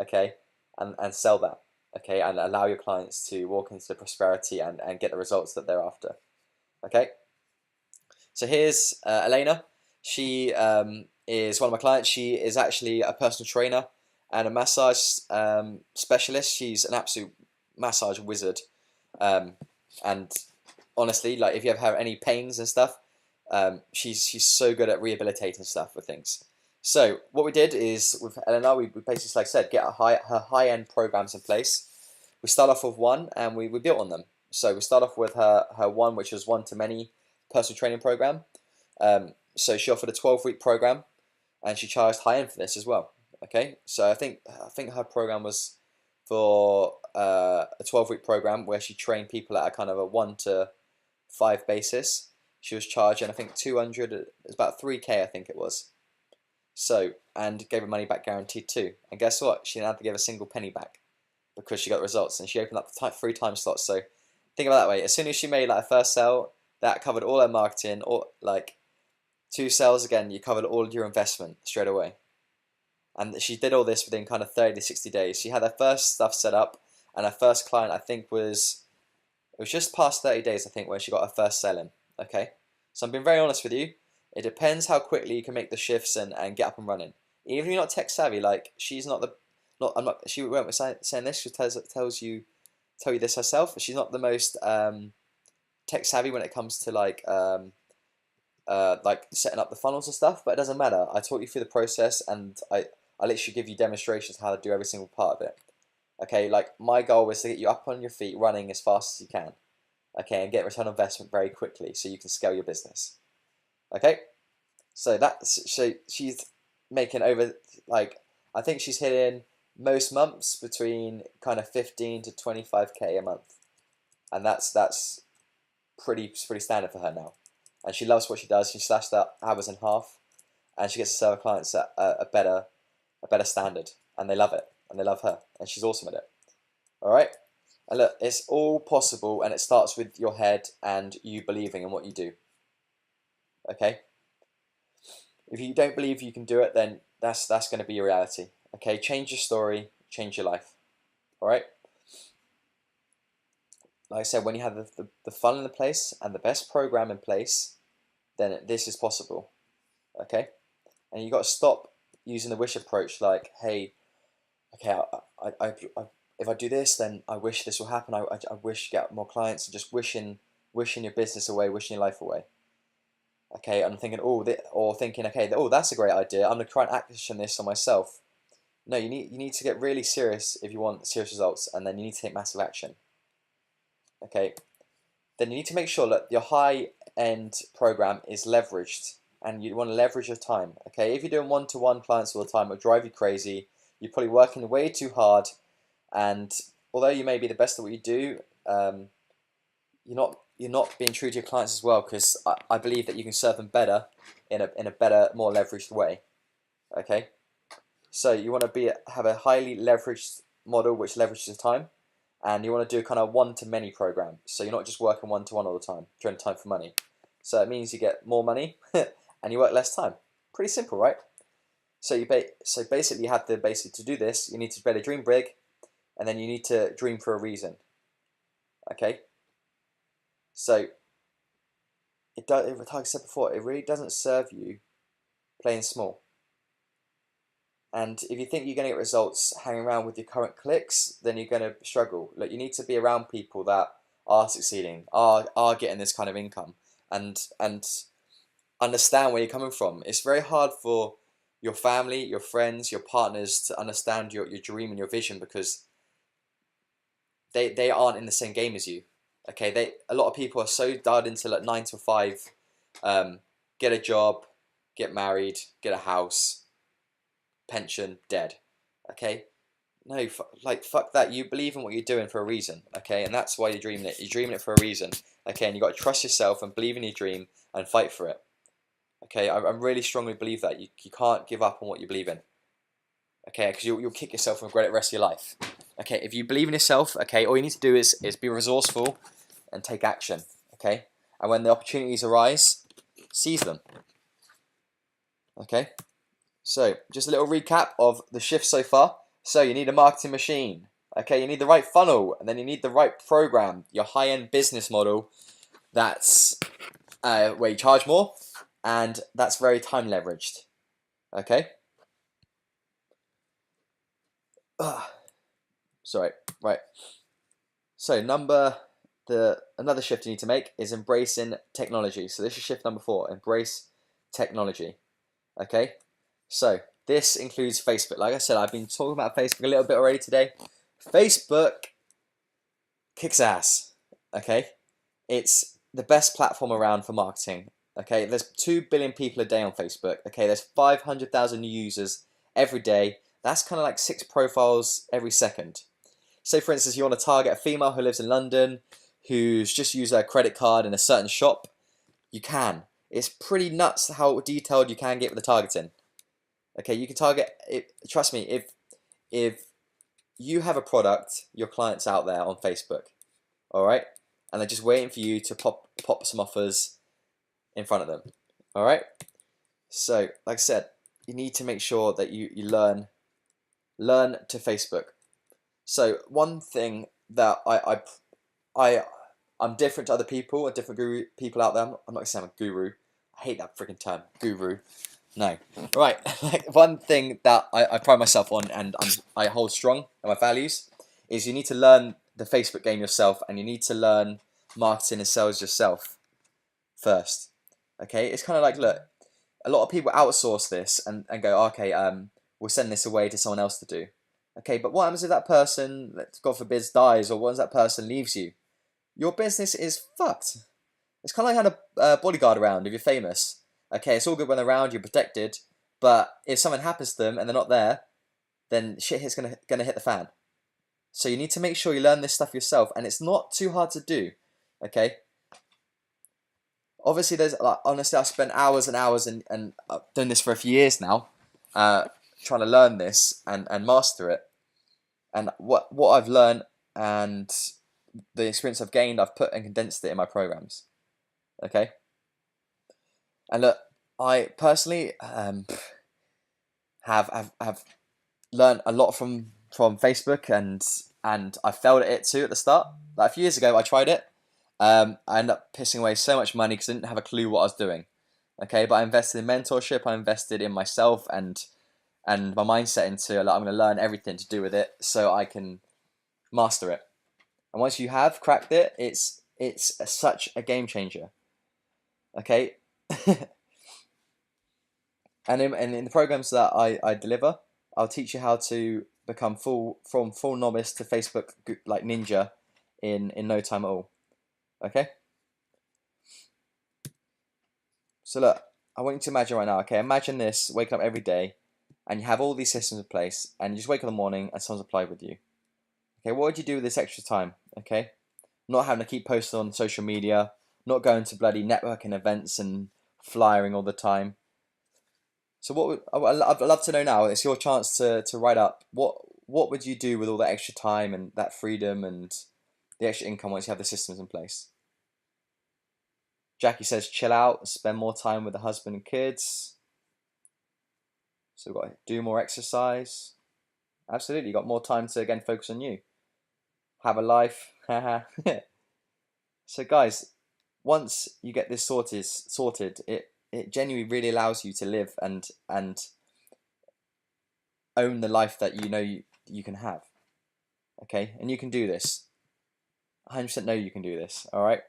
okay, and sell that, okay, and allow your clients to walk into prosperity and get the results that they're after, okay. So here's Elena. She is one of my clients. She is actually a personal trainer and a massage specialist. She's an absolute massage wizard, and honestly, like if you ever have any pains and stuff, she's so good at rehabilitating stuff with things. So what we did is with Eleanor, we basically, like I said, get her high end programs in place. We start off with one, and we built on them. So we start off with her one, which was one to many personal training program. So she offered a 12-week program, and she charged high end for this as well. Okay, so I think her program was for a 12-week program where she trained people at a kind of a 1 to 5 basis. She was charging, I think, 200. It was about 3K, I think it was. So, and gave her money back guaranteed too. And guess what? She didn't have to give a single penny back because she got results, and she opened up the free time slots. So think about it that way. As soon as she made like a first sale, that covered all her marketing, or like 2 sales again, you covered all your investment straight away. And she did all this within kind of 30 to 60 days. She had her first stuff set up, and her first client, I think, it was just past 30 days, I think, when she got her first sale in. Okay, so I'm being very honest with you. It depends how quickly you can make the shifts and get up and running. Even if you're not tech savvy, like she's not she won't be saying this. She tell you this herself. She's not the most tech savvy when it comes to like setting up the funnels and stuff. But it doesn't matter. I taught you through the process, and I literally give you demonstrations how to do every single part of it. Okay, like my goal was to get you up on your feet, running as fast as you can. Okay, and get return on investment very quickly so you can scale your business. Okay, so she's making over, like, I think she's hitting most months between kind of 15 to 25K a month, and that's pretty standard for her now. And she loves what she does. She slashed that hours in half, and she gets to serve her clients at a better standard, and they love it, and they love her, and she's awesome at it. All right, and look, it's all possible, and it starts with your head and you believing in what you do. Okay, if you don't believe you can do it, then that's going to be your reality. Okay, change your story, change your life. All right. Like I said, when you have the fun in place and the best program in place, then this is possible. Okay, and you got to stop using the wish approach. Like, hey, okay, if I do this, then I wish this will happen. I wish to get more clients, and just wishing your business away, wishing your life away. Okay, I'm thinking, okay, that's a great idea. I'm gonna try and action this on myself. No, you need to get really serious if you want serious results, and then you need to take massive action. Okay, then you need to make sure that your high-end program is leveraged, and you want to leverage your time. Okay, if you're doing one-to-one clients all the time, it'll drive you crazy. You're probably working way too hard, and although you may be the best at what you do, you're not being true to your clients as well, because I believe that you can serve them better in a better, more leveraged way. Okay, so you want to have a highly leveraged model which leverages your time, and you want to do kind of one-to-many program. So you're not just working one-to-one all the time, trading time for money. So it means you get more money and you work less time. Pretty simple, right? So basically you have to to do this. You need to better dream big, and then you need to dream for a reason. Okay. So like I said before, it really doesn't serve you playing small. And if you think you're going to get results hanging around with your current clicks, then you're going to struggle. Look, you need to be around people that are succeeding, are getting this kind of income, and understand where you're coming from. It's very hard for your family, your friends, your partners to understand your dream and your vision, because they aren't in the same game as you. Okay, a lot of people are so dialed into like 9 to 5, get a job, get married, get a house, pension, dead. Okay, no, fuck that. You believe in what you're doing for a reason. Okay, and that's why you're dreaming it. You're dreaming it for a reason. Okay, and you got to trust yourself and believe in your dream and fight for it. Okay, I really strongly believe that you can't give up on what you believe in. Okay, because you'll kick yourself and regret it the rest of your life. Okay, if you believe in yourself, okay, all you need to do is be resourceful and take action. Okay, and when the opportunities arise, seize them. Okay, so just a little recap of the shift so far. So you need a marketing machine. Okay, you need the right funnel, and then you need the right program, your high-end business model. That's where you charge more, and that's very time leveraged. Okay. Sorry. Right. So another shift you need to make is embracing technology. So this is shift number 4. Embrace technology. Okay. So this includes Facebook. Like I said, I've been talking about Facebook a little bit already today. Facebook kicks ass. Okay. It's the best platform around for marketing. Okay. There's 2 billion people a day on Facebook. Okay. There's 500,000 new users every day. That's kind of like 6 profiles every second. Say, for instance, you want to target a female who lives in London, who's just used her credit card in a certain shop. You can. It's pretty nuts how detailed you can get with the targeting. Okay, you can target it. Trust me, if you have a product, your client's out there on Facebook, all right, and they're just waiting for you to pop some offers in front of them, all right. So, like I said, you need to make sure that you learn to Facebook. So one thing that I'm different to other people, different people out there. I'm not gonna say I'm a guru. I hate that freaking term, guru. No, right. Like one thing that I pride myself on, and I hold strong in my values, is you need to learn the Facebook game yourself, and you need to learn marketing and sales yourself first. Okay, it's kind of like, look, a lot of people outsource this and go, okay, we'll send this away to someone else to do. Okay, but what happens if that person, God forbid, dies, or what if that person leaves you? Your business is fucked. It's kind of like having a bodyguard around if you're famous. Okay, it's all good when they're around, you're protected, but if something happens to them and they're not there, then shit is gonna hit the fan. So you need to make sure you learn this stuff yourself, and it's not too hard to do. Okay. Obviously, there's like, honestly, I've spent hours and hours and I've done this for a few years now, trying to learn this and master it. And what I've learned and the experience I've gained, I've put and condensed it in my programs. Okay. And look, I personally have learned a lot from Facebook, and I failed at it too at the start. Like a few years ago, I tried it. I ended up pissing away so much money because I didn't have a clue what I was doing. Okay, but I invested in mentorship. I invested in myself and my mindset into like, I'm going to learn everything to do with it so I can master it. And once you have cracked it, it's such a game changer. Okay. And in the programs that I deliver, I'll teach you how to become from full novice to Facebook like ninja in no time at all. Okay. So look, I want you to imagine right now. Okay, imagine this: waking up every day, and you have all these systems in place, and you just wake up in the morning, and someone's applied with you. Okay, what would you do with this extra time? Okay, not having to keep posting on social media, not going to bloody networking events and flyering all the time. So I'd love to know now. It's your chance to write up what would you do with all that extra time and that freedom and the extra income once you have the systems in place. Jackie says chill out, spend more time with the husband and kids. So we've got to do more exercise. Absolutely, you got more time to again focus on you. Have a life. So guys, once you get this sorted, it genuinely really allows you to live and own the life that you know you can have. Okay, and you can do this. 100% know you can do this. All right.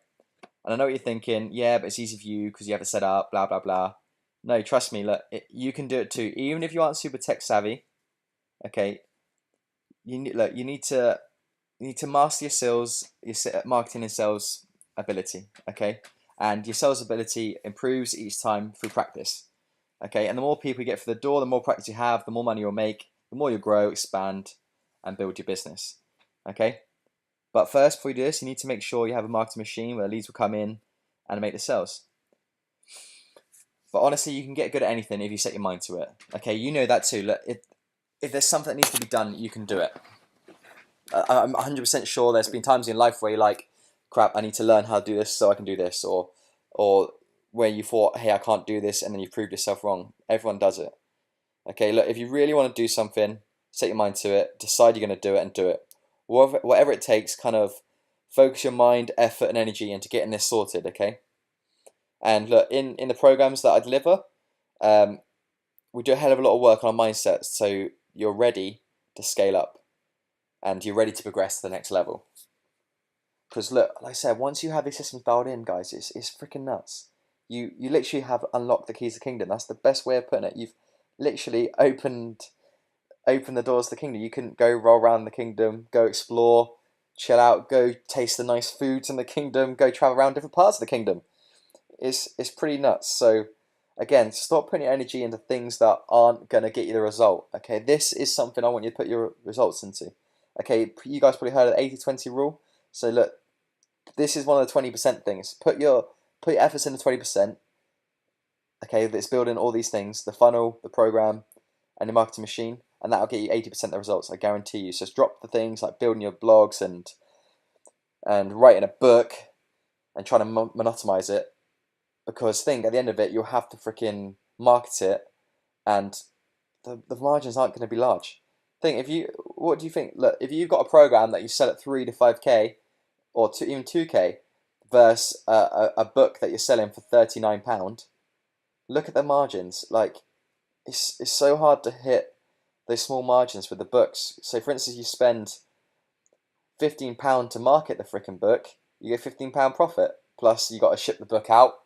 And I know what you're thinking. Yeah, but it's easy for you because you have it set up. Blah blah blah. No, trust me. Look, you can do it too. Even if you aren't super tech savvy. Okay. You need to you need to master your sales, marketing and sales ability, okay? And your sales ability improves each time through practice, okay? And the more people you get through the door, the more practice you have, the more money you'll make, the more you'll grow, expand, and build your business, okay? But first, before you do this, you need to make sure you have a marketing machine where leads will come in and make the sales. But honestly, you can get good at anything if you set your mind to it, okay? You know that too. Look, if there's something that needs to be done, you can do it. I'm 100% sure there's been times in life where you're like, crap, I need to learn how to do this so I can do this, or where you thought, hey, I can't do this, and then you proved yourself wrong. Everyone does it. Okay, look, if you really want to do something, set your mind to it, decide you're going to do it, and do it. Whatever it takes, kind of focus your mind, effort, and energy into getting this sorted, okay? And look, in the programs that I deliver, we do a hell of a lot of work on our mindset so you're ready to scale up and you're ready to progress to the next level. Because look, like I said, once you have these systems dialed in, guys, it's freaking nuts. You literally have unlocked the keys to the kingdom. That's the best way of putting it. You've literally opened the doors to the kingdom. You can go roll around the kingdom, go explore, chill out, go taste the nice foods in the kingdom, go travel around different parts of the kingdom. It's pretty nuts. So again, stop putting your energy into things that aren't going to get you the result. Okay, this is something I want you to put your results into. Okay, you guys probably heard of the 80-20 rule. So look, this is one of the 20% things. Put your efforts into 20%. Okay, that's building all these things: the funnel, the program, and the marketing machine, and that'll get you 80% of the results. I guarantee you. So just drop the things like building your blogs and writing a book and trying to monetize it, because think at the end of it you'll have to freaking market it, and the margins aren't going to be large. What do you think? Look, if you've got a program that you sell at 3 to 5k or even 2k versus a book that you're selling for £39, look at the margins. Like, it's so hard to hit those small margins with the books. So for instance, you spend £15 to market the freaking book, you get £15 profit, plus you got to ship the book out.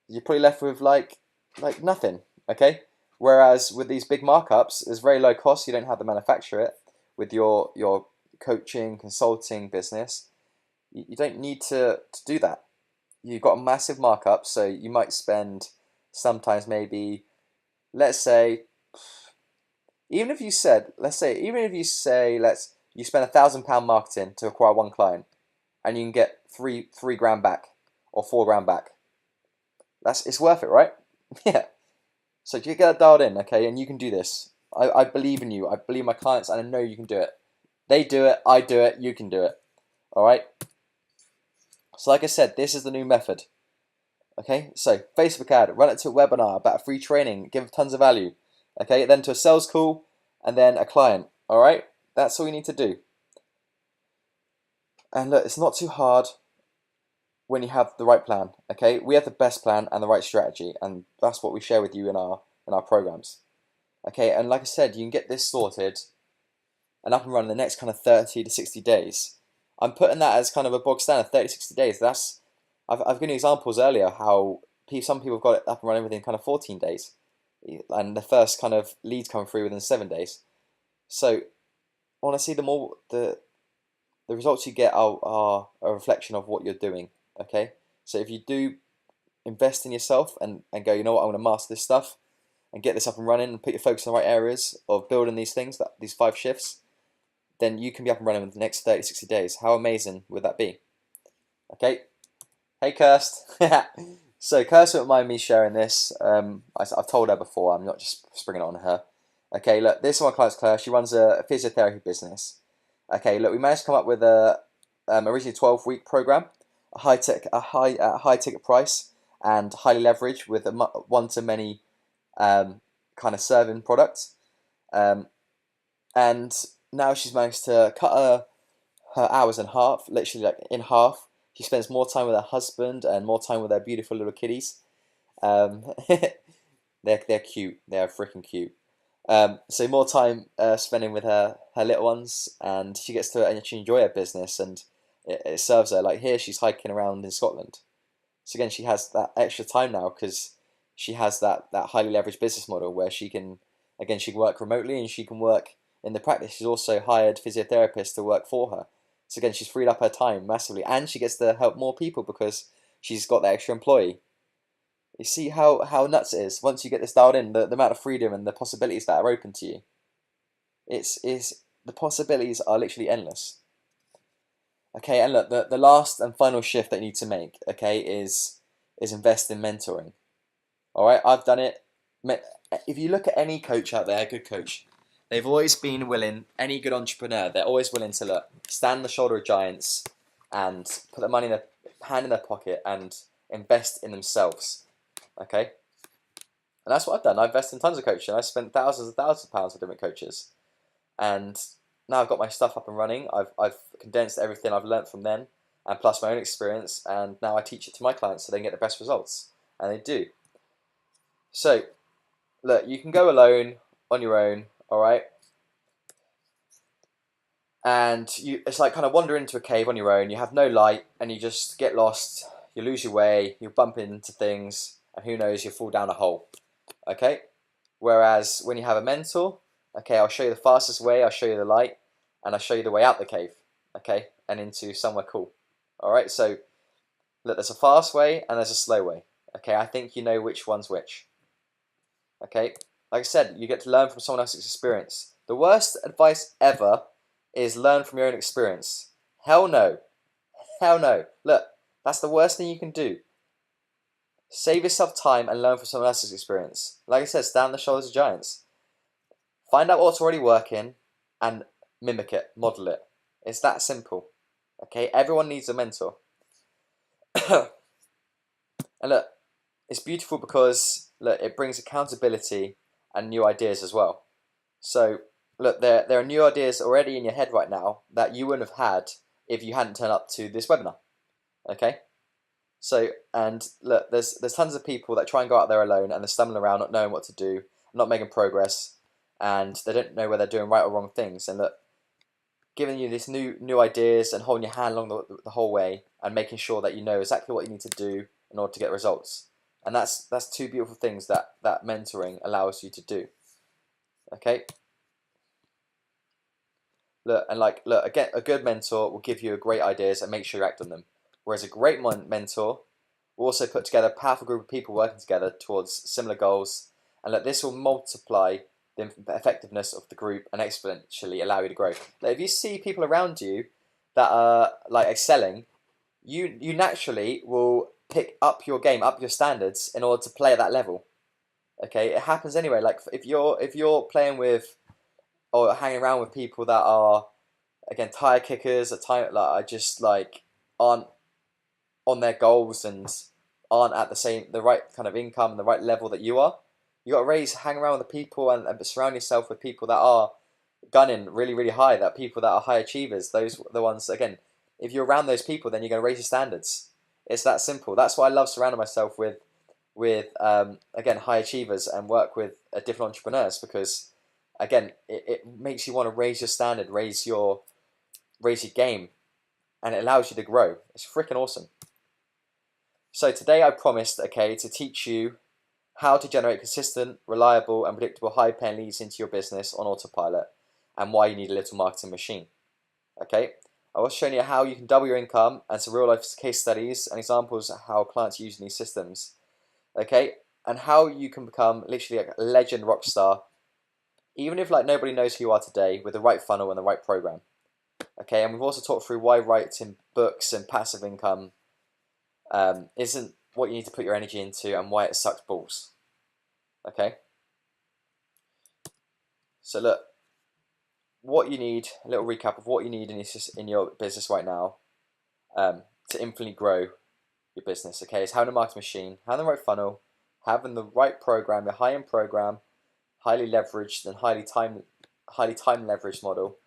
You're probably left with like nothing, okay? Whereas with these big markups, there's very low cost. You don't have to manufacture it. With your coaching, consulting business, you don't need to do that. You've got a massive markup, so you might spend sometimes maybe, let's say, even if you say you spend £1,000 marketing to acquire one client, and you can get three grand back or 4 grand back. It's worth it, right? Yeah. So you get that dialed in, okay, and you can do this. I believe in you. I believe in my clients, and I know you can do it. They do it, I do it, you can do it. All right? So like I said, this is the new method. Okay? So Facebook ad, run it to a webinar about free training, give tons of value. Okay? Then to a sales call, and then a client. All right? That's all you need to do. And look, it's not too hard when you have the right plan. Okay? We have the best plan and the right strategy, and that's what we share with you in our programs. Okay? And like I said, you can get this sorted and up and running the next kind of 30 to 60 days. I'm putting that as kind of a bog standard, 30 to 60 days. I've given you examples earlier how some people have got it up and running within kind of 14 days, and the first kind of leads come through within 7 days. So honestly, the results you get are a reflection of what you're doing. Okay, so if you do invest in yourself and go, you know what, I want to master this stuff and get this up and running and put your focus in the right areas of building these things, these 5 shifts, then you can be up and running within the next 30, 60 days. How amazing would that be? Okay. Hey, Kirst. So Kirst won't mind me sharing this. I've told her before. I'm not just springing it on her. Okay, look, this is my client's Claire. She runs a physiotherapy business. Okay, look, we managed to come up with a originally 12-week program, a high ticket price, and highly leveraged with a one-to-many kind of serving product. And now she's managed to cut her hours in half, literally like in half. She spends more time with her husband and more time with her beautiful little kitties. They're cute. They're freaking cute. So more time spending with her little ones, and she gets to actually enjoy her business, and it serves her. Like here, she's hiking around in Scotland. So again, she has that extra time now because she has that highly leveraged business model where she can work remotely and she can work in the practice. She's also hired physiotherapists to work for her. So again, she's freed up her time massively, and she gets to help more people because she's got that extra employee. You see how nuts it is once you get this dialed in, the amount of freedom and the possibilities that are open to you. The possibilities are literally endless. Okay, and look, the last and final shift that you need to make, okay, is invest in mentoring. All right, I've done it. If you look at any coach out there, a good coach, they've always been willing. Any good entrepreneur, they're always willing to stand on the shoulder of giants and put the money in their hand in their pocket and invest in themselves. Okay, and that's what I've done. I've invested in tons of coaching. I spent thousands and thousands of pounds with different coaches, and now I've got my stuff up and running. I've condensed everything I've learned from them, and plus my own experience, and now I teach it to my clients so they can get the best results, and they do. So, look, you can go alone on your own, all right? And it's like kind of wander into a cave on your own. You have no light, and you just get lost. You lose your way. You bump into things, and who knows, you fall down a hole. Okay. Whereas when you have a mentor, okay, I'll show you the fastest way. I'll show you the light, and I'll show you the way out the cave. Okay, and into somewhere cool. All right. So look, there's a fast way and there's a slow way. Okay, I think you know which one's which. Okay, like I said, you get to learn from someone else's experience. The worst advice ever is learn from your own experience. Hell no. Hell no. Look, that's the worst thing you can do. Save yourself time and learn from someone else's experience. Like I said, stand on the shoulders of giants. Find out what's already working and mimic it, model it. It's that simple. Okay, everyone needs a mentor. And look, it's beautiful because look, it brings accountability and new ideas as well. So look, there are new ideas already in your head right now that you wouldn't have had if you hadn't turned up to this webinar. Okay? So, and look, there's tons of people that try and go out there alone and they're stumbling around, not knowing what to do, not making progress, and they don't know whether they're doing right or wrong things. And look, giving you these new ideas and holding your hand along the whole way and making sure that you know exactly what you need to do in order to get results. And that's two beautiful things that mentoring allows you to do. Okay? Look, and look, again, a good mentor will give you great ideas and make sure you act on them. Whereas a great mentor will also put together a powerful group of people working together towards similar goals. And look, this will multiply the effectiveness of the group and exponentially allow you to grow. Like, if you see people around you that are like excelling, you naturally will pick up your game, up your standards in order to play at that level. Okay, it happens anyway. Like if you're playing with or hanging around with people that are again tire kickers, are just like aren't on their goals and aren't at the right kind of income and the right level that you are. You got to hang around with the people and surround yourself with people that are gunning really, really high. That people that are high achievers. Those are the ones again. If you're around those people, then you're going to raise your standards. It's that simple. That's why I love surrounding myself with again high achievers and work with different entrepreneurs because again it makes you want to raise your standard, raise your game, and it allows you to grow. It's freaking awesome. So today I promised, okay, to teach you how to generate consistent, reliable, and predictable high-paying leads into your business on autopilot, and why you need a little marketing machine. Okay, I was showing you how you can double your income and some real-life case studies and examples of how clients are using these systems. Okay, and how you can become literally like a legend rock star, even if like nobody knows who you are today, with the right funnel and the right program. Okay, and we've also talked through why writing books and passive income isn't what you need to put your energy into and why it sucks balls. Okay, so look, what you need, a little recap of what you need in your business right now to infinitely grow your business. Okay, is having a marketing machine, having the right funnel, having the right program, a high-end program, highly leveraged and highly time leveraged model,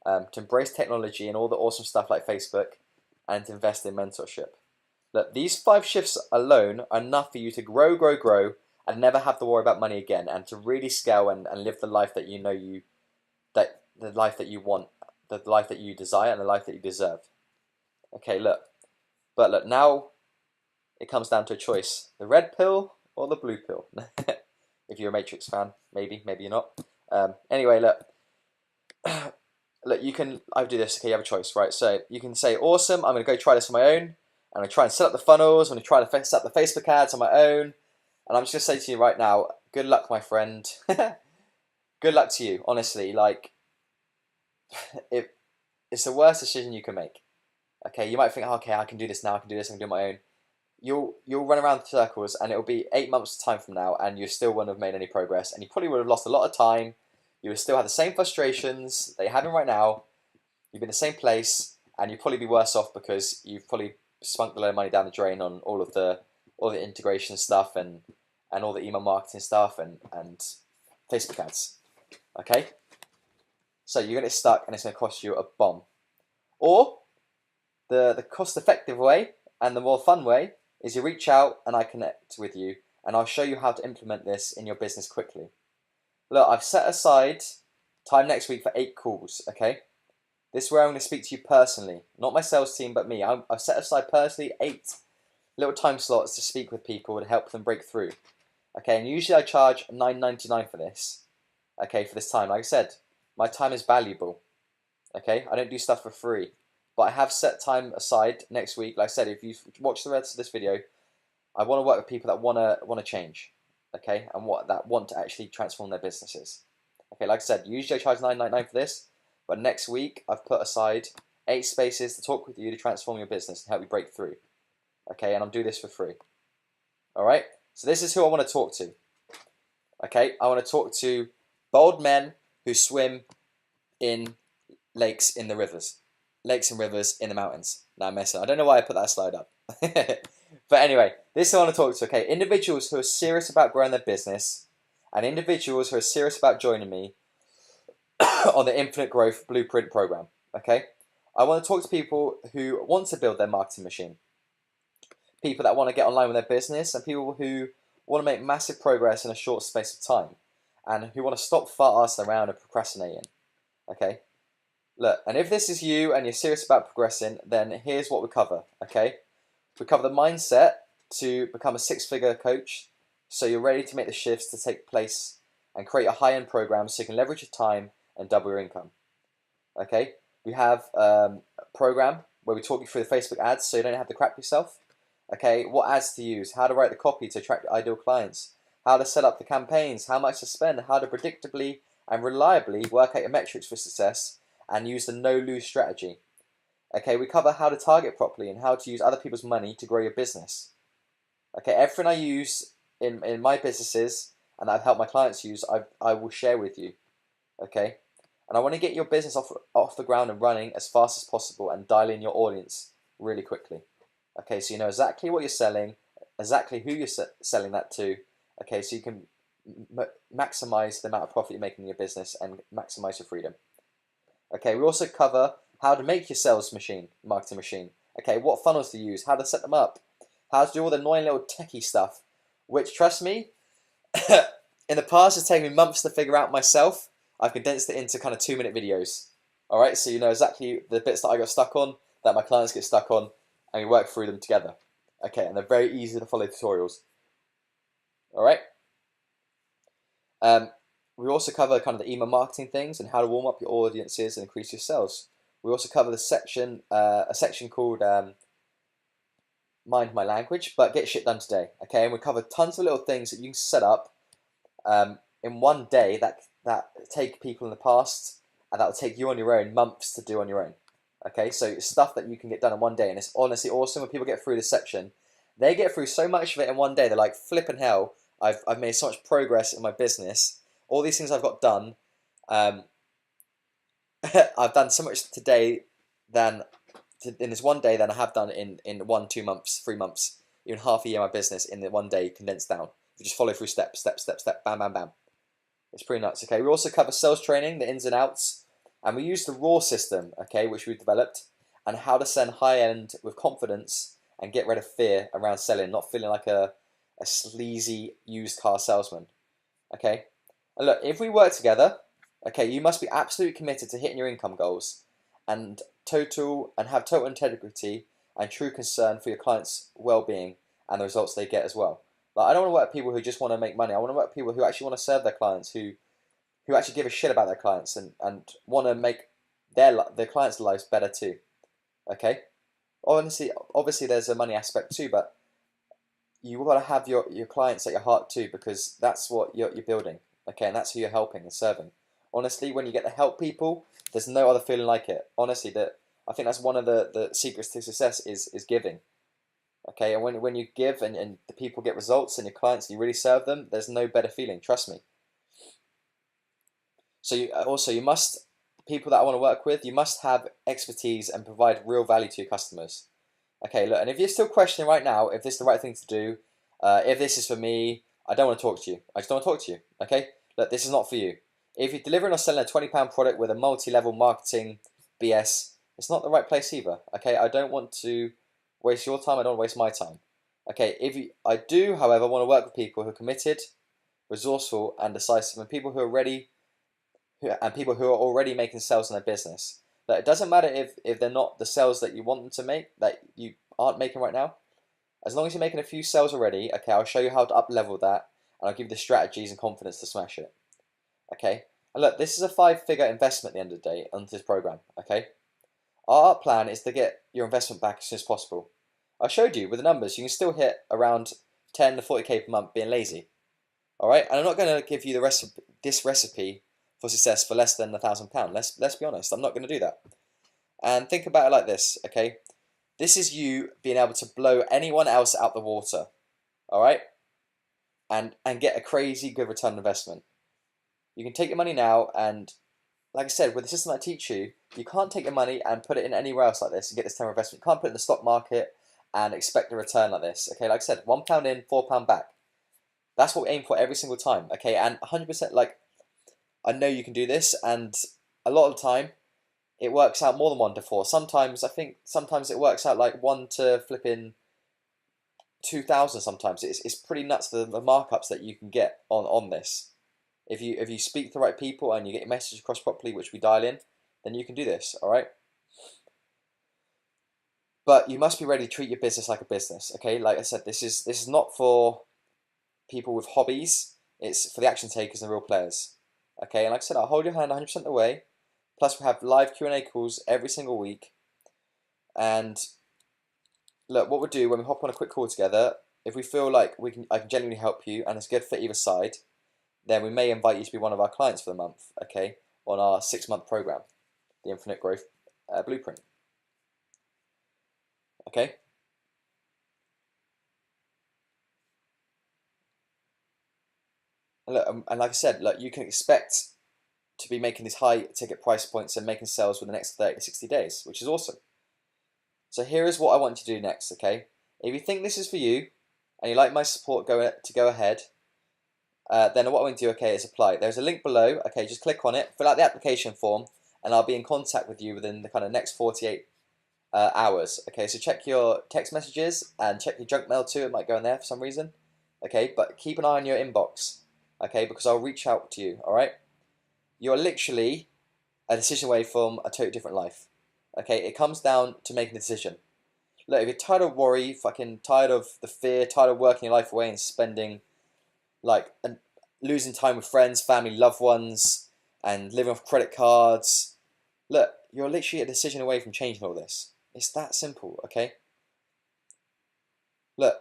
to embrace technology and all the awesome stuff like Facebook, and to invest in mentorship. Look, these 5 shifts alone are enough for you to grow, and never have to worry about money again, and to really scale and live the life that the life that you want, the life that you desire, and the life that you deserve. Okay, look, now it comes down to a choice: the red pill or the blue pill. If you're a Matrix fan, maybe you're not. Anyway, look, look, I do this, okay, you have a choice, right? So you can say, awesome, I'm going to go try this on my own. I'm going to try and set up the funnels. I'm going to try to set up the Facebook ads on my own. And I'm just going to say to you right now, good luck, my friend. Good luck to you, honestly. Like, it's the worst decision you can make. Okay, you might think, okay, I can do this now, I can do this, I can do it on my own. You'll run around in circles, and it'll be 8 months' time from now, and you still wouldn't have made any progress, and you probably would have lost a lot of time. You would still have the same frustrations that you're having right now. You'd be in the same place, and you'd probably be worse off because you've probably spunked a load of money down the drain on all the integration stuff and all the email marketing stuff and Facebook ads. Okay, so you're gonna get stuck, and it's gonna cost you a bomb. Or the cost-effective way and the more fun way is you reach out and I connect with you, and I'll show you how to implement this in your business quickly. Look, I've set aside time next week for 8 calls. Okay. This is where I'm going to speak to you personally, not my sales team, but me. I've set aside personally 8 little time slots to speak with people and help them break through. Okay, and usually I charge $9.99 for this. Okay, for this time. Like I said, my time is valuable. Okay, I don't do stuff for free, but I have set time aside next week. Like I said, if you watch the rest of this video, I want to work with people that want to change. Okay, and that want to actually transform their businesses. Okay, like I said, usually I charge $9.99 for this. But next week, I've put aside 8 spaces to talk with you to transform your business and help you break through. Okay, and I'll do this for free. All right, so this is who I want to talk to. Okay, I want to talk to bold men who swim in lakes in the rivers. Lakes and rivers in the mountains. Now I'm messing. I don't know why I put that slide up. But anyway, this is who I want to talk to. Okay, individuals who are serious about growing their business and individuals who are serious about joining me on the Infinite Growth Blueprint program. Okay, I want to talk to people who want to build their marketing machine, people that want to get online with their business, and people who want to make massive progress in a short space of time, and who want to stop farting around and procrastinating. Okay, look, and if this is you and you're serious about progressing, then here's what we cover. Okay, we cover the mindset to become a 6-figure coach, so you're ready to make the shifts to take place and create a high-end program so you can leverage your time and double your income. Okay, we have a program where we talk you through the Facebook ads so you don't have to crap yourself. Okay, what ads to use, how to write the copy to attract ideal clients, how to set up the campaigns, how much to spend, how to predictably and reliably work out your metrics for success and use the no-lose strategy. Okay, we cover how to target properly and how to use other people's money to grow your business. Okay, everything I use in my businesses and I've helped my clients use, I will share with you. Okay, and I want to get your business off the ground and running as fast as possible and dial in your audience really quickly. Okay, so you know exactly what you're selling, exactly who you're selling that to. Okay, so you can maximize the amount of profit you're making in your business and maximize your freedom. Okay, we also cover how to make your sales machine, marketing machine. Okay, what funnels to use, how to set them up, how to do all the annoying little techie stuff, which, trust me, in the past it's taken me months to figure out myself. I've condensed it into kind of 2-minute videos. All right, so you know exactly the bits that I got stuck on, that my clients get stuck on, and we work through them together. Okay, and they're very easy to follow tutorials. All right. We also cover kind of the email marketing things and how to warm up your audiences and increase your sales. We also cover a section called Mind My Language, but get shit done today. Okay, and we cover tons of little things that you can set up in one day that take people in the past and that will take you on your own months to do on your own. Okay, so it's stuff that you can get done in one day, and it's honestly awesome when people get through this section. They get through so much of it in one day. They're like, flipping hell, I've made so much progress in my business. All these things I've got done. I've done so much today in this one day than I have done in 1, 2 months, 3 months, even half a year of my business in the one day condensed down. You just follow through step, bam, bam, bam. It's pretty nuts. Okay, we also cover sales training, the ins and outs, and we use the RAW system, okay, which we've developed, and how to send high end with confidence and get rid of fear around selling, not feeling like a sleazy used car salesman. Okay, and look, if we work together, okay, you must be absolutely committed to hitting your income goals and have total integrity and true concern for your clients' well-being and the results they get as well. Like, I don't want to work with people who just want to make money. I want to work with people who actually want to serve their clients, who actually give a shit about their clients and want to make their clients' lives better too. Okay, obviously there's a money aspect too, but you got to have your clients at your heart too, because that's what you're building. Okay, and that's who you're helping and serving. Honestly, when you get to help people, there's no other feeling like it. Honestly, that I think that's one of the secrets to success is giving. Okay, and when you give and the people get results and your clients, you really serve them, there's no better feeling, trust me. So you must, people that I want to work with, you must have expertise and provide real value to your customers. Okay, look, and if you're still questioning right now if this is the right thing to do, if this is for me, I don't want to talk to you. I just don't want to talk to you. Okay, look, this is not for you. If you're delivering or selling a £20 product with a multi-level marketing BS, it's not the right place either. Okay, I don't want to waste your time. I don't want to waste my time. Okay, I do, however, want to work with people who are committed, resourceful, and decisive, and people who are ready, and people who are already making sales in their business. That it doesn't matter if they're not the sales that you want them to make, that you aren't making right now. As long as you're making a few sales already, okay, I'll show you how to up level that, and I'll give you the strategies and confidence to smash it. Okay, and look, this is a 5-figure investment at the end of the day onto this program. Okay, our plan is to get your investment back as soon as possible. I showed you with the numbers, you can still hit around 10 to 40k per month being lazy. All right, and I'm not going to give you this recipe for success for less than £1,000. Let's be honest, I'm not going to do that. And think about it like this, okay? This is you being able to blow anyone else out the water, all right? And get a crazy good return on investment. You can take your money now, and like I said, with the system I teach you, you can't take your money and put it in anywhere else like this and get this type of investment. You can't put it in the stock market and expect a return like this. Okay, like I said, £1 in, £4 back. That's what we aim for every single time. Okay, and 100%, like, I know you can do this, and a lot of the time it works out more than 1 to 4. Sometimes it works out like 1 to flipping 2,000. Sometimes it's pretty nuts the markups that you can get on this. If you speak to the right people and you get your message across properly, which we dial in, then you can do this. All right. But you must be ready to treat your business like a business. Okay, like I said, this is not for people with hobbies. It's for the action takers and real players. Okay, and like I said, I'll hold your hand 100% of the way. Plus, we have live Q&A calls every single week. And look, what we'll do when we hop on a quick call together, if we feel like I can genuinely help you and it's good for either side, then we may invite you to be one of our clients for the month, okay, on our 6-month program, the Infinite Growth Blueprint. Okay? And look, and like I said, look, you can expect to be making these high ticket price points and making sales within the next 30 to 60 days, which is awesome. So here is what I want you to do next, okay? If you think this is for you and you like my support go ahead, then what I want to do, okay, is apply. There's a link below, okay, just click on it, fill out the application form, and I'll be in contact with you within the kind of next 48 hours. Okay, so check your text messages and check your junk mail too, it might go in there for some reason. Okay, but keep an eye on your inbox, okay, because I'll reach out to you, alright? You're literally a decision away from a totally different life. Okay, it comes down to making a decision. Look, if you're tired of worry, fucking tired of the fear, tired of working your life away and spending, like, and losing time with friends, family, loved ones, and living off credit cards, look, you're literally a decision away from changing all this. It's that simple, okay? Look,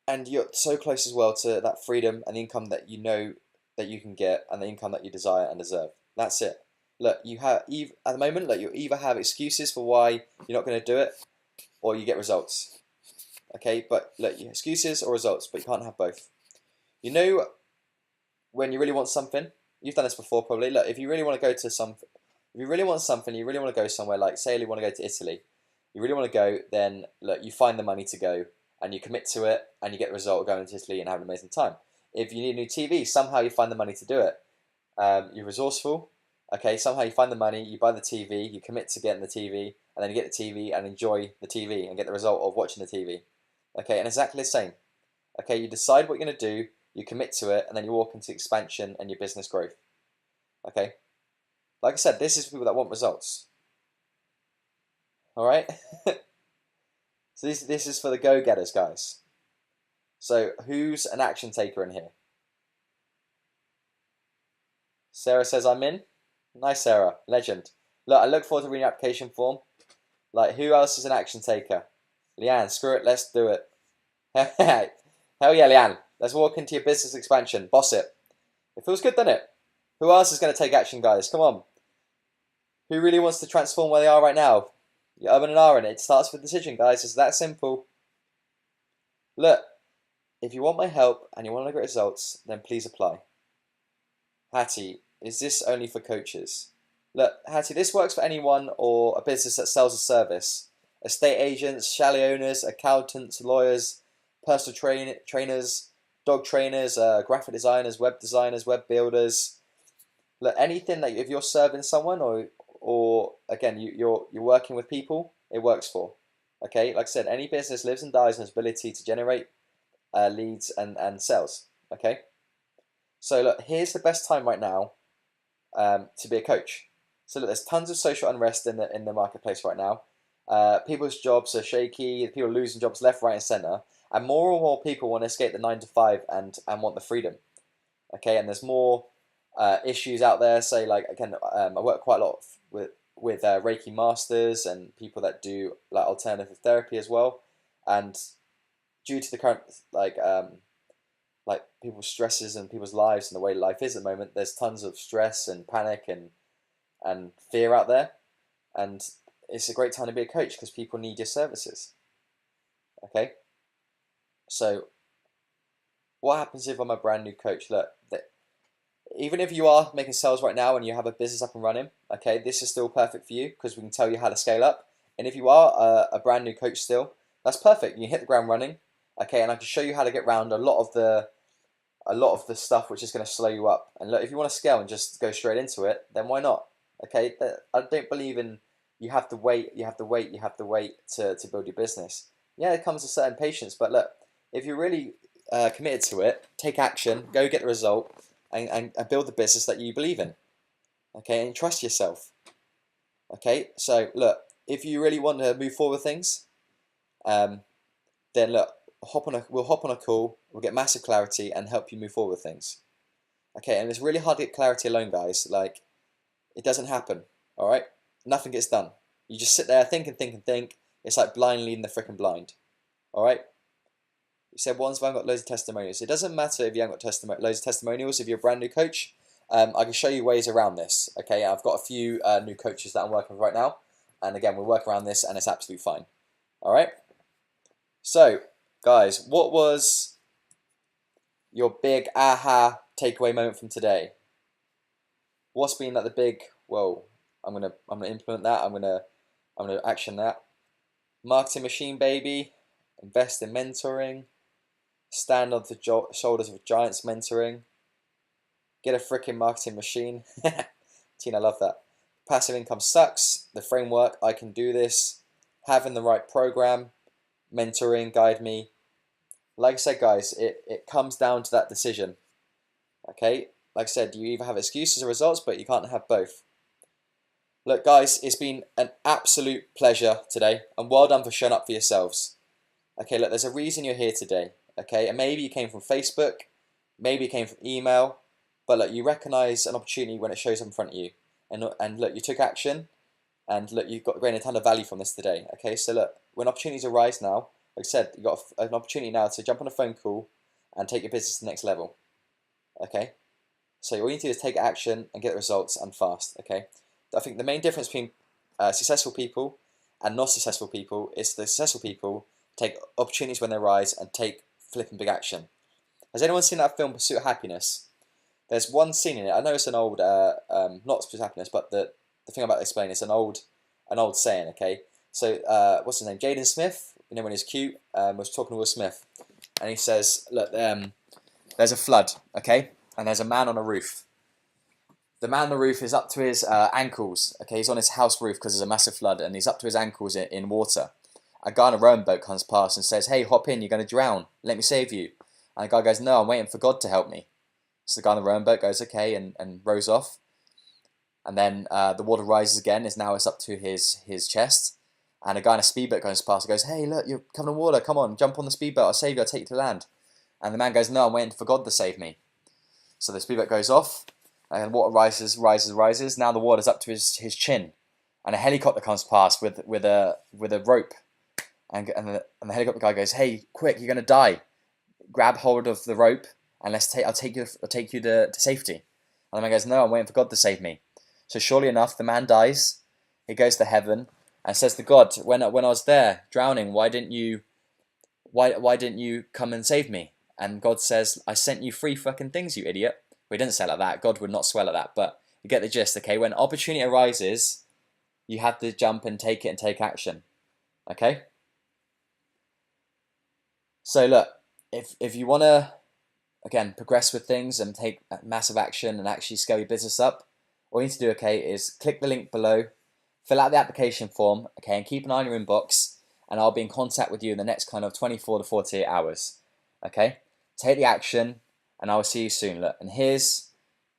and you're so close as well to that freedom and the income that you know that you can get and the income that you desire and deserve. That's it. Look, you have at the moment, look, you either have excuses for why you're not going to do it, or you get results. Okay, but look, excuses or results, but you can't have both. You know, when you really want something, you've done this before probably. Look, if you really want to go to if you really want something, you really want to go somewhere, like say you want to go to Italy, you really want to go, then look, you find the money to go and you commit to it and you get the result of going to Italy and having an amazing time. If you need a new TV, somehow you find the money to do it. You're resourceful. Okay, somehow you find the money, you buy the TV, you commit to getting the TV, and then you get the TV and enjoy the TV and get the result of watching the TV. Okay, and exactly the same. Okay, you decide what you're going to do, you commit to it, and then you walk into expansion and your business growth. Okay, like I said, this is for people that want results. All right, so this is for the go-getters, guys. So who's an action taker in here? Sarah says I'm in. Nice, Sarah, legend. Look, I look forward to reading your application form. Like, who else is an action taker? Leanne, screw it, let's do it. Hell yeah, Leanne. Let's walk into your business expansion. Boss it. It feels good, doesn't it? Who else is going to take action, guys? Come on. Who really wants to transform where they are right now? You're umming and ahhing. It starts with a decision, guys. It's that simple. Look, if you want my help and you want to get results, then please apply. Hattie, is this only for coaches? Look, Hattie, this works for anyone or a business that sells a service. Estate agents, chalet owners, accountants, lawyers, personal trainers, dog trainers, graphic designers, web builders. Look, anything that if you're serving someone or again you're working with people, it works for. Okay, like I said, any business lives and dies on its ability to generate leads and sales. Okay, so look, here's the best time right now to be a coach. So look, there's tons of social unrest in the marketplace right now. People's jobs are shaky. People are losing jobs left, right, and center. And more people want to escape the 9 to 5 and want the freedom. Okay, and there's more issues out there. Say like again, I work quite a lot with Reiki masters and people that do like alternative therapy as well. And due to the current like people's stresses and people's lives and the way life is at the moment, there's tons of stress and panic and fear out there. And it's a great time to be a coach because people need your services. Okay, so what happens if I'm a brand new coach? Look, even if you are making sales right now and you have a business up and running, okay, this is still perfect for you because we can tell you how to scale up. And if you are a brand new coach still, that's perfect. You can hit the ground running, okay, and I can show you how to get around a lot of the stuff which is going to slow you up. And look, if you want to scale and just go straight into it, then why not? Okay, I don't believe in you have to wait to build your business. Yeah, it comes with certain patience, but look, if you're really committed to it, take action, go get the result, and build the business that you believe in. Okay, and trust yourself. Okay, so look, if you really want to move forward with things, then look, we'll hop on a call, we'll get massive clarity and help you move forward with things. Okay, and it's really hard to get clarity alone, guys. Like, it doesn't happen, all right? Nothing gets done. You just sit there, think and think and think. It's like blind leading the freaking blind, all right? You said once I've got loads of testimonials. It doesn't matter if you haven't got loads of testimonials. If you're a brand new coach, I can show you ways around this. Okay, I've got a few new coaches that I'm working with right now, and again, we'll work around this, and it's absolutely fine. All right. So, guys, what was your big aha takeaway moment from today? What's been like the big whoa? I'm gonna implement that. I'm gonna action that. Marketing machine, baby. Invest in mentoring. Stand on the shoulders of giants, mentoring. Get a freaking marketing machine. Tina, I love that. Passive income sucks. The framework, I can do this. Having the right program. Mentoring, guide me. Like I said, guys, it comes down to that decision. Okay? Like I said, you either have excuses or results, but you can't have both. Look, guys, it's been an absolute pleasure today, and well done for showing up for yourselves. Okay, look, there's a reason you're here today. Okay, and maybe you came from Facebook, maybe you came from email, but look, you recognize an opportunity when it shows up in front of you, and look, you took action, and look, you've gained a ton of value from this today. Okay, so look, when opportunities arise now, like I said, you've got an opportunity now to jump on a phone call and take your business to the next level. Okay, so all you need to do is take action and get results and fast. Okay, I think the main difference between successful people and not successful people is the successful people take opportunities when they arise and take flipping big action. Has anyone seen that film Pursuit of Happiness? There's one scene in it. I know it's an old, not Pursuit of Happiness, but the thing I'm about to explain is an old saying. Okay, so what's his name? Jaden Smith. You know when he's cute, was talking to Will Smith, and he says, "Look, there's a flood, okay, and there's a man on a roof. The man on the roof is up to his ankles. Okay, he's on his house roof because there's a massive flood, and he's up to his ankles in water. A guy on a rowing boat comes past and says, 'Hey, hop in, you're going to drown. Let me save you.' And the guy goes, 'No, I'm waiting for God to help me.' So the guy on the rowing boat goes, 'Okay,' and rows off. And then the water rises again. It's up to his chest. And a guy on a speedboat goes past and goes, 'Hey, look, you're coming in water. Come on, jump on the speedboat. I'll save you. I'll take you to land.' And the man goes, 'No, I'm waiting for God to save me.' So the speedboat goes off, and water rises. Now the water's up to his chin. and a helicopter comes past with a rope, and the helicopter guy goes, "Hey, quick, you're gonna die! Grab hold of the rope, and I'll take you to safety." And the man goes, "No, I'm waiting for God to save me." So surely enough, the man dies. He goes to heaven and says to God, "When I was there drowning, why didn't you come and save me?" And God says, "I sent you 3 fucking things, you idiot." Well, he didn't say it like that. God would not swear like that, but you get the gist. Okay, when opportunity arises, you have to jump and take it and take action. Okay. So look, if you want to, again, progress with things and take massive action and actually scale your business up, all you need to do, okay, is click the link below, fill out the application form, okay, and keep an eye on your inbox, and I'll be in contact with you in the next kind of 24 to 48 hours, okay? Take the action, and I will see you soon. Look, and here's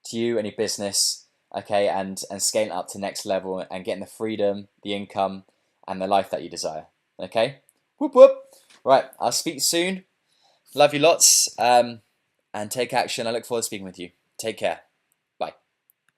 to you and your business, okay, and scaling up to next level and getting the freedom, the income, and the life that you desire, okay? Whoop, whoop. Right, I'll speak soon. Love you lots, and take action. I look forward to speaking with you. Take care.